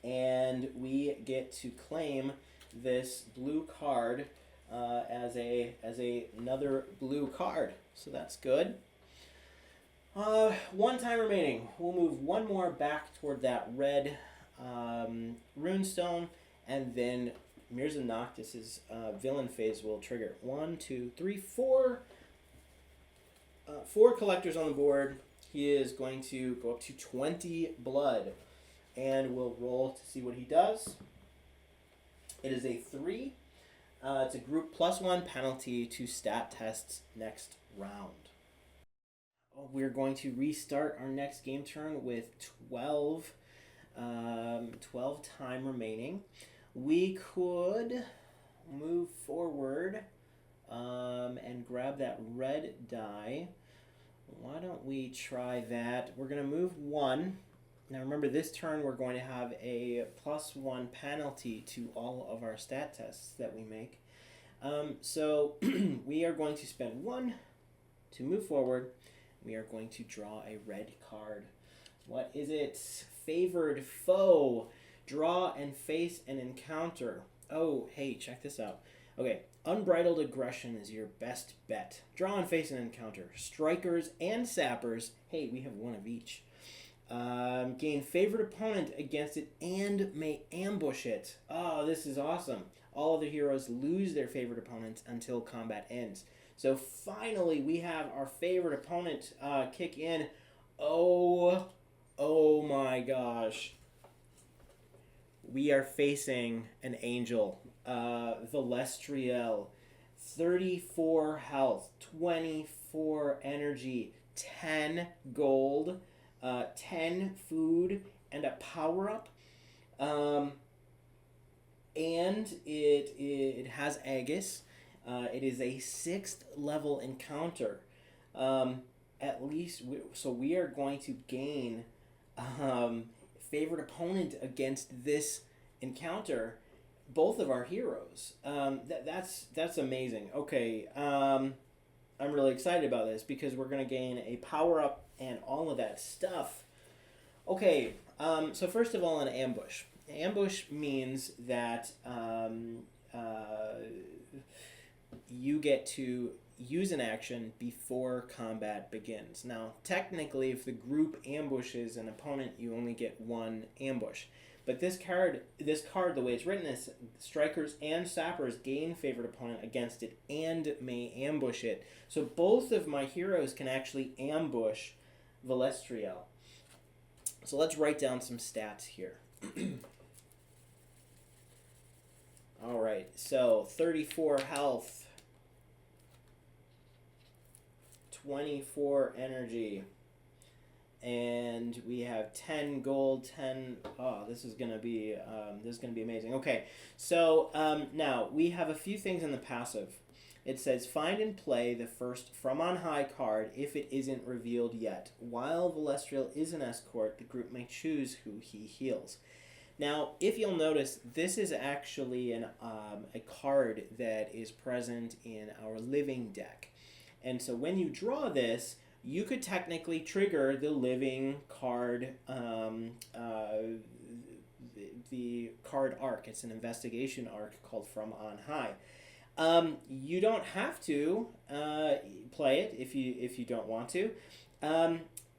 and we get to claim this blue card as another blue card. So that's good. 1 time remaining. We'll move 1 more back toward that red runestone, and then Mirza Noctis' villain phase will trigger 1, 2, 3, 4. 4 collectors on the board. He is going to go up to 20 blood, and we'll roll to see what he does. It is a 3. It's a group +1 penalty to stat tests next round. We're going to restart our next game turn with 12 time remaining. We could move forward and grab that red die. Why don't we try that? We're going to move 1. Now remember, this turn we're going to have a +1 penalty to all of our stat tests that we make. So we are going to spend 1 to move forward. We are going to draw a red card. What is it? Favored foe. Draw and face an encounter. Oh, hey, check this out. Okay, unbridled aggression is your best bet. Draw and face an encounter. Strikers and sappers. Hey, we have 1 of each. Gain favored opponent against it and may ambush it. Oh, this is awesome. All other heroes lose their favorite opponents until combat ends. So finally, we have our favorite opponent kick in. Oh my gosh. We are facing an angel, Belitrax. 34 health, 24 energy, 10 gold, 10 food, and a power-up. And it has Aegis. It is a 6th level encounter. At least, so we are going to gain favorite opponent against this encounter. Both of our heroes. That's amazing. Okay, I'm really excited about this because we're going to gain a power-up and all of that stuff. Okay, so first of all, an ambush. Ambush means that you get to use an action before combat begins. Now, technically, if the group ambushes an opponent, you only get 1 ambush. But this card, the way it's written is strikers and sappers gain favorite opponent against it and may ambush it. So both of my heroes can actually ambush Belitrax. So let's write down some stats here. All right, so 34 health, 24 energy, and we have 10 gold, 10. Oh, this is gonna be amazing. Okay, so now we have a few things in the passive. It says find and play the first from on high card if it isn't revealed yet. While Belitrax is an escort, the group may choose who he heals. Now, if you'll notice, this is actually a card that is present in our living deck. And so when you draw this, you could technically trigger the living card, the card arc. It's an investigation arc called From On High. You don't have to play it if you don't want to.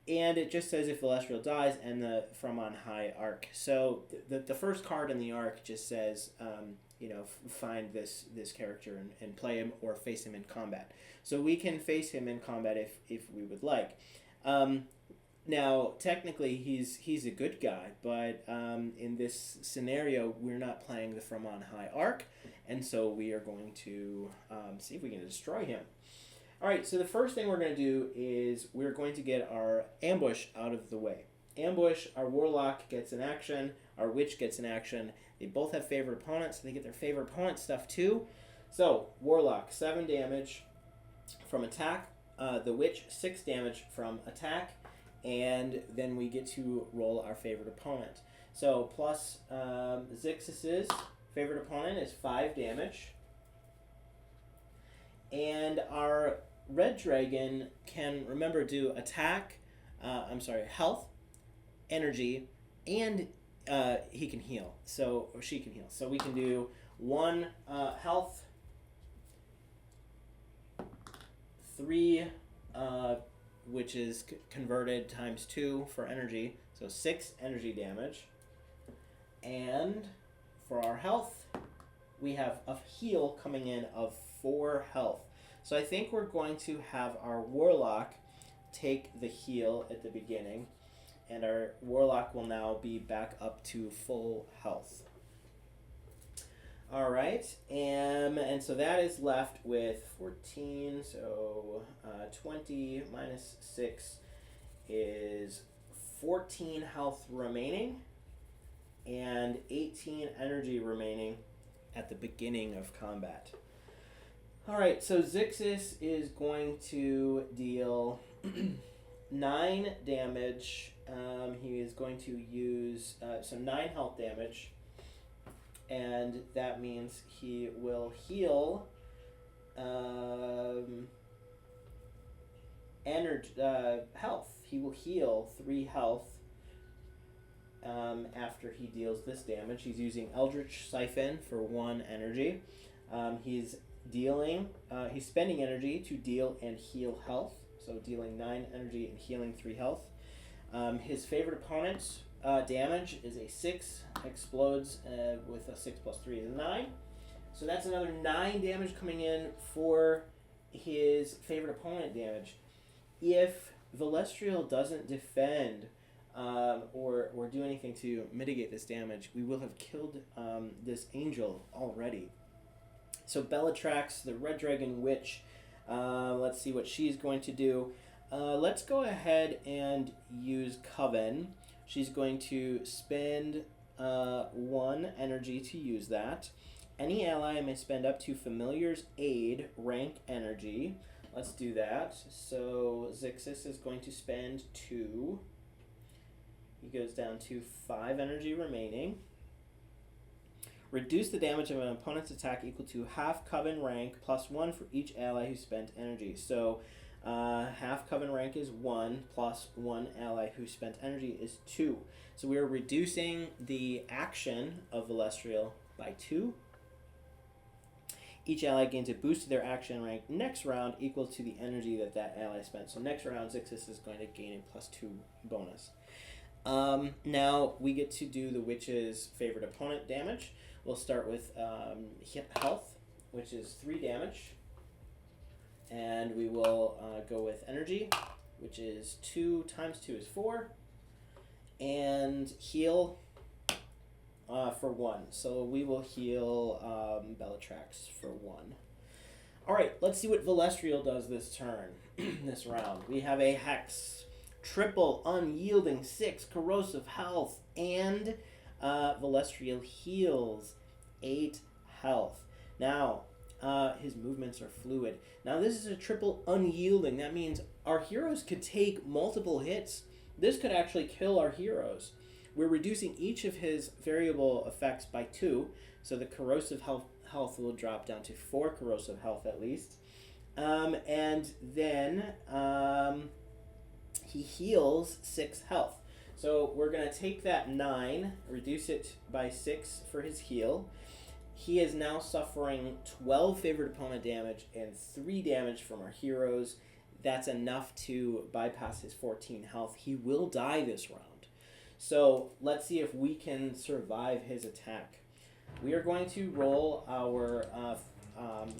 And it just says if Belitrax dies and the From On High arc. So the first card in the arc just says, find this character and play him or face him in combat. So we can face him in combat if we would like. Now, technically, he's a good guy, but in this scenario, we're not playing the From On High arc, and so we are going to see if we can destroy him. All right, so the first thing we're going to do is we're going to get our ambush out of the way. Ambush, our Warlock gets an action, our Witch gets an action. They both have favorite opponents, so they get their favorite opponent stuff too. So, Warlock, 7 damage from attack. The Witch, 6 damage from attack. And then we get to roll our favorite opponent. So, plus Zixis' favorite opponent is 5 damage. And our Red Dragon can, remember, do attack, health, energy, and he can heal. So, or she can heal. So we can do 1 health, 3, which is converted times 2 for energy. So 6 energy damage. And for our health, we have a heal coming in of 4 health. So I think we're going to have our Warlock take the heal at the beginning, and our Warlock will now be back up to full health. All right, and so that is left with 14, so 20 minus 6 is 14 health remaining and 18 energy remaining at the beginning of combat. All right, so Zixis is going to deal 9 damage. He is going to use 9 health damage, and that means he will heal health. He will heal 3 health after he deals this damage. He's using Eldritch Siphon for 1 energy. He's spending energy to deal and heal health, so dealing 9 energy and healing 3 health. His favorite opponent's damage is a 6, explodes with a 6 plus 3 is 9. So that's another 9 damage coming in for his favorite opponent damage. If Velestriel doesn't defend or do anything to mitigate this damage, we will have killed this angel already. So Belitrax, the Red Dragon Witch, let's see what she's going to do. Let's go ahead and use Coven. She's going to spend 1 energy to use that. Any ally may spend up to Familiar's Aid rank energy. Let's do that. So Zixis is going to spend 2. He goes down to 5 energy remaining. Reduce the damage of an opponent's attack equal to half Coven rank plus 1 for each ally who spent energy. So half Coven rank is 1 plus 1 ally who spent energy is 2. So we are reducing the action of Velestriel by 2. Each ally gains a boost to their action rank next round equal to the energy that ally spent. So next round, Zixis is going to gain a plus 2 bonus. Now we get to do the witch's favorite opponent damage. We'll start with health, which is 3 damage. And we will go with energy, which is 2 times 2 is 4. And heal for 1. So we will heal Belitrax for 1. All right, let's see what Velestriel does this turn, this round. We have a Hex, triple unyielding 6 corrosive health, and Velestriel heals 8 health. Now, his movements are fluid. Now, this is a triple unyielding. That means our heroes could take multiple hits. This could actually kill our heroes. We're reducing each of his variable effects by 2, so the corrosive health will drop down to 4 corrosive health at least. And then he heals 6 health. So we're going to take that 9, reduce it by 6 for his heal. He is now suffering 12 favorite opponent damage and 3 damage from our heroes. That's enough to bypass his 14 health. He will die this round. So let's see if we can survive his attack. We are going to roll our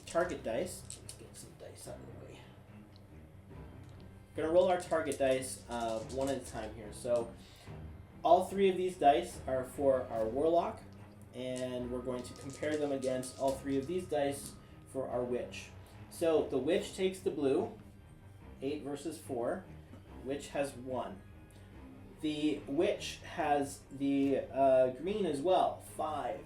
target dice. Let's get some dice out of the way. We're going to roll our target dice one at a time here. So all 3 of these dice are for our Warlock, and we're going to compare them against all 3 of these dice for our Witch. So the Witch takes the blue, 8 versus 4. Witch has 1. The Witch has the green as well, 5.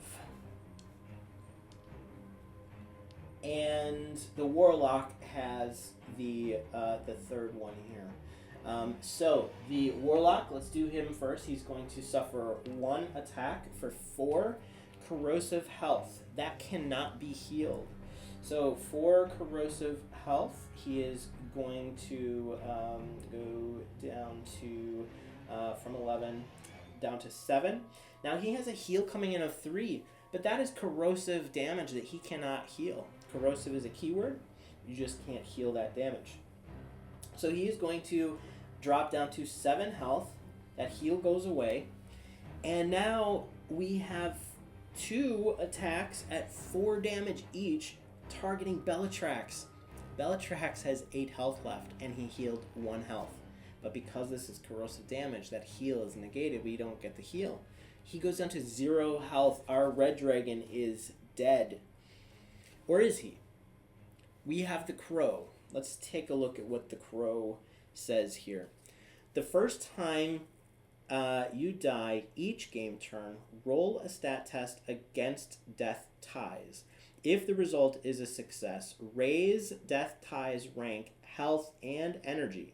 And the Warlock has the third one here. So the Warlock, let's do him first. He's going to suffer 1 attack for 4 corrosive health. That cannot be healed. So 4 corrosive health, he is going to go down to from 11 down to 7. Now he has a heal coming in of 3, but that is corrosive damage that he cannot heal. Corrosive is a keyword. You just can't heal that damage. So he is going to drop down to 7 health. That heal goes away. And now we have 2 attacks at 4 damage each, targeting Belitrax. Belitrax has 8 health left, and he healed 1 health. But because this is corrosive damage, that heal is negated. We don't get the heal. He goes down to 0 health. Our red dragon is dead. Or is he? We have the crow. Let's take a look at what the crow says here. The first time you die each game turn, roll a stat test against death ties. If the result is a success, raise death ties rank, health, and energy.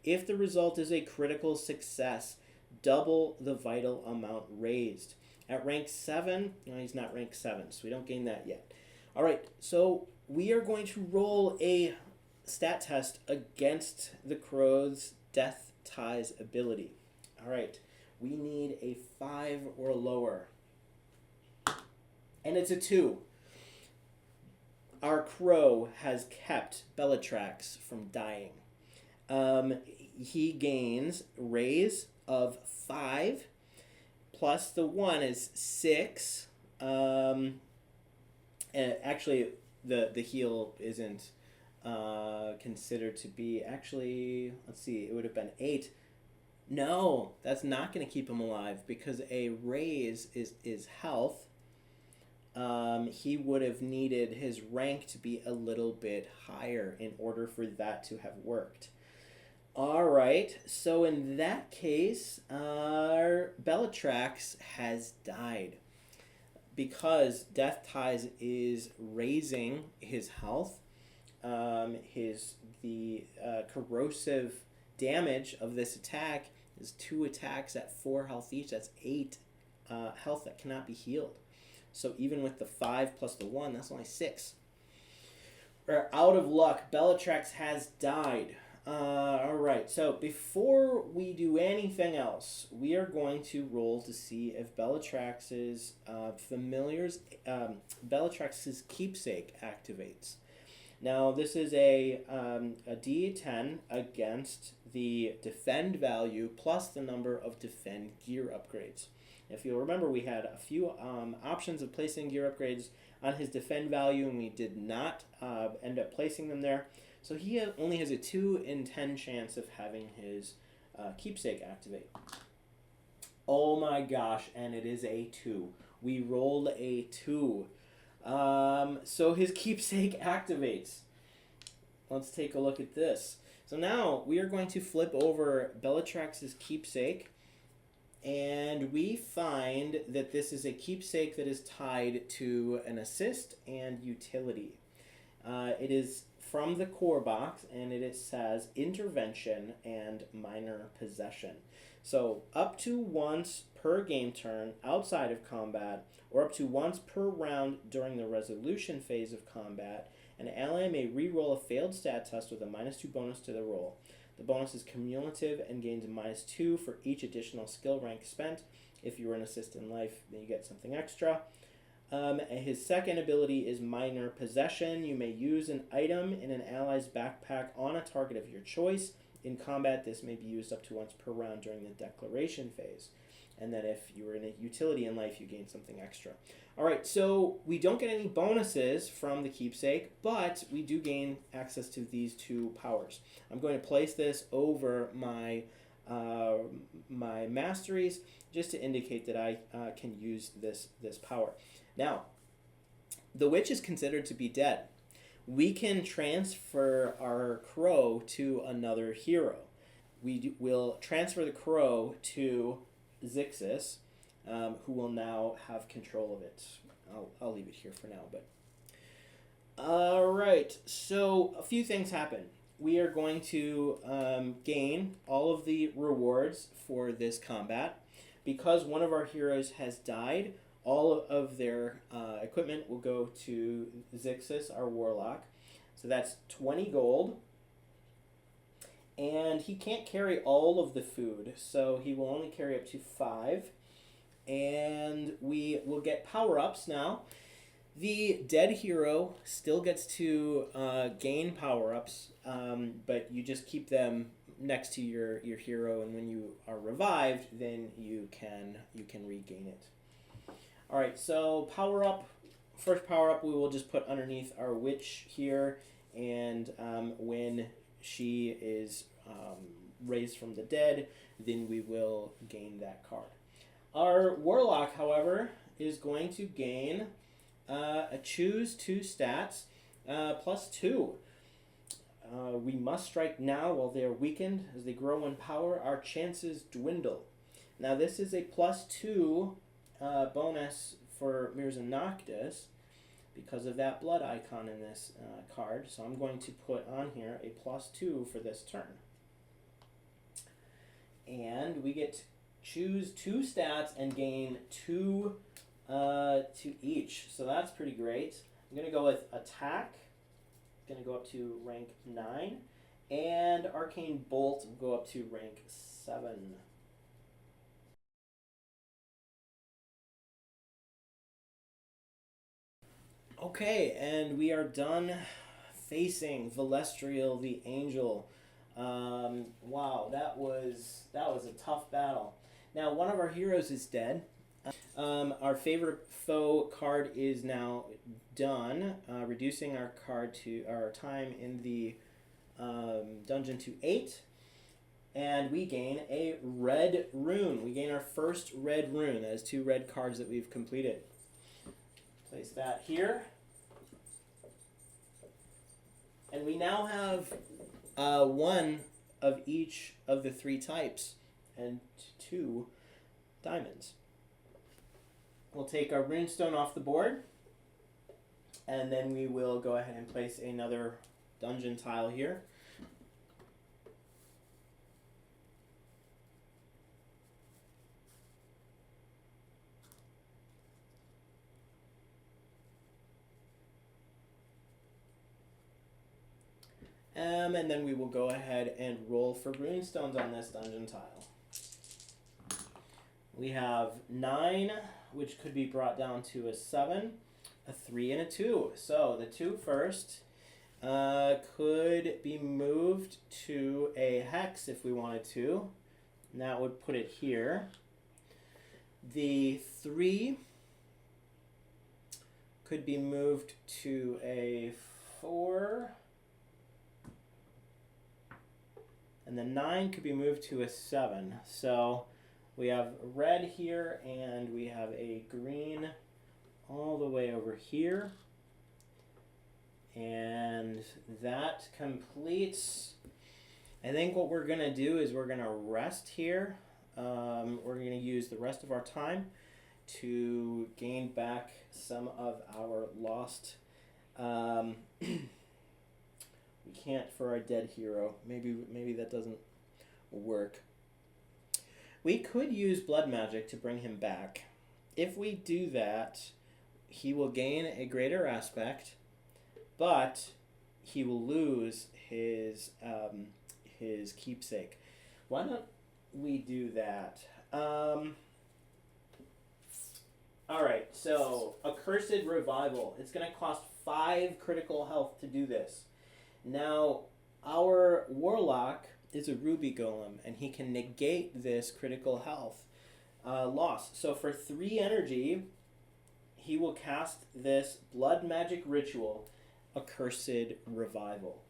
If the result is a critical success, double the vital amount raised. At rank 7, no, he's not rank 7, so we don't gain that yet. All right, so we are going to roll a stat test against the crow's death ties ability. All right, we need a 5 or lower. And it's a 2. Our crow has kept Belitrax from dying. He gains raise of 5, plus the 1 is 6. And actually, the heal isn't considered to be, actually, let's see, it would have been 8. No, that's not going to keep him alive, because a raise is health. He would have needed his rank to be a little bit higher in order for that to have worked. All right, so in that case, our Belitrax has died. Because Death Ties is raising his health, the corrosive damage of this attack is 2 attacks at 4 health each. That's 8 health that cannot be healed. So even with the 5 plus the 1, that's only 6. We're out of luck. Belitrax has died. All right, so before we do anything else, we are going to roll to see if Belitrax's Belitrax's keepsake activates. Now, this is a D10 against the defend value plus the number of defend gear upgrades. If you'll remember, we had a few options of placing gear upgrades on his defend value, and we did not end up placing them there. So he only has a 2 in 10 chance of having his keepsake activate. Oh my gosh, and it is a 2. We rolled a 2. So his keepsake activates. Let's take a look at this. So now we are going to flip over Belitrax's keepsake, and we find that this is a keepsake that is tied to an assist and utility. It is from the core box, and it says intervention and minor possession. So up to once per game turn outside of combat, or up to once per round during the resolution phase of combat, an ally may re-roll a failed stat test with a -2 bonus to the roll. The bonus is cumulative and gains a -2 for each additional skill rank spent. If you were an assist in life, then you get something extra. His second ability is minor possession. You may use an item in an ally's backpack on a target of your choice. In combat, this may be used up to once per round during the declaration phase. And then if you were in a utility in life, you gain something extra. All right, so we don't get any bonuses from the keepsake, but we do gain access to these 2 powers. I'm going to place this over my my masteries just to indicate that I can use this power. Now, the witch is considered to be dead. We can transfer our crow to another hero. We will transfer the crow to Zixis, who will now have control of it. I'll leave it here for now. But all right, so a few things happen. We are going to gain all of the rewards for this combat. Because one of our heroes has died, all of their equipment will go to Zixis, our warlock. So that's 20 gold. And he can't carry all of the food, so he will only carry up to 5. And we will get power-ups now. The dead hero still gets to gain power-ups, but you just keep them next to your hero, and when you are revived, then you can regain it. All right, so power up. First power up we will just put underneath our witch here, and when she is raised from the dead, then we will gain that card. Our warlock, however, is going to gain a choose 2 stats +2. We must strike now while they are weakened. As they grow in power, our chances dwindle. Now this is a +2 bonus for Mirza Noctis because of that blood icon in this card. So I'm going to put on here a +2 for this turn. And we get to choose 2 stats and gain 2 to each. So that's pretty great. I'm going to go with attack. Going to go up to rank 9. And arcane bolt will go up to rank 7. Okay, and we are done facing Velestriel the Angel. Wow, that was a tough battle. Now, one of our heroes is dead. Our favorite foe card is now done, reducing our time in the dungeon to 8. And we gain a red rune. We gain our first red rune. That is 2 red cards that we've completed. Place that here. And we now have 1 of each of the 3 types and 2 diamonds. We'll take our runestone off the board, and then we will go ahead and place another dungeon tile here. And then we will go ahead and roll for runestones on this dungeon tile. We have 9, which could be brought down to a 7, a 3, and a 2. So the 2 first could be moved to a hex if we wanted to. And that would put it here. The 3 could be moved to a 4. And the 9 could be moved to a 7. So we have red here, and we have a green all the way over here. And that completes. I think what we're going to do is we're going to rest here. We're going to use the rest of our time to gain back some of our lost. We can't for our dead hero. Maybe that doesn't work. We could use blood magic to bring him back. If we do that, he will gain a greater aspect, but he will lose his keepsake. Why don't we do that? All right, so Accursed Revival. It's going to cost 5 critical health to do this. Now, our Warlock is a Ruby Golem, and he can negate this critical health loss. So for 3 energy, he will cast this blood magic ritual, Accursed Revival.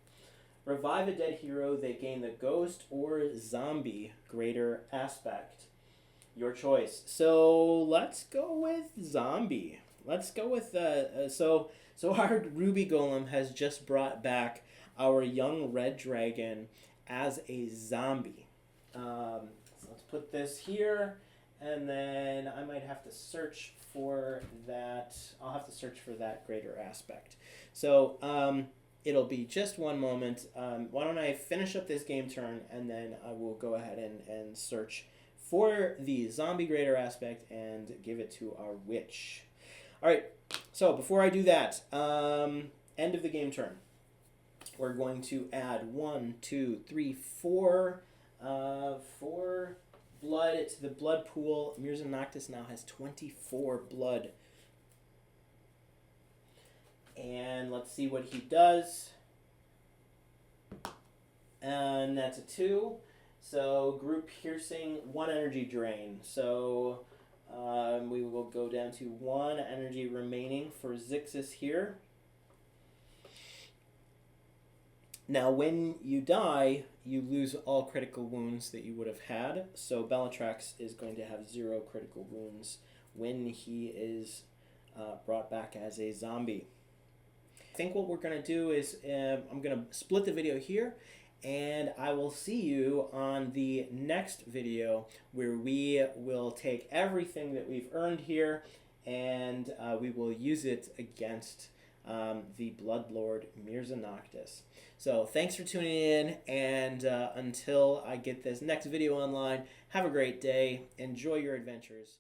Revive a dead hero, they gain the ghost or zombie greater aspect. Your choice. So let's go with zombie. Let's go with so our Ruby Golem has just brought back our young red dragon as a zombie. So let's put this here, and then I might have to search for that. I'll have to search for that greater aspect. So it'll be just one moment. Why don't I finish up this game turn, and then I will go ahead and search for the zombie greater aspect and give it to our witch. All right, so before I do that, end of the game turn. We're going to add 1, 2, 3, 4 blood to the blood pool. Mirza Noctis now has 24 blood. And let's see what he does. And that's a 2. So group piercing, 1 energy drain. So We will go down to 1 energy remaining for Zixis here. Now, when you die, you lose all critical wounds that you would have had. So Belitrax is going to have 0 critical wounds when he is brought back as a zombie. I think what we're going to do is I'm going to split the video here, and I will see you on the next video where we will take everything that we've earned here and we will use it against the Bloodlord Mirza Noctis. So thanks for tuning in, and until I get this next video online, have a great day, enjoy your adventures.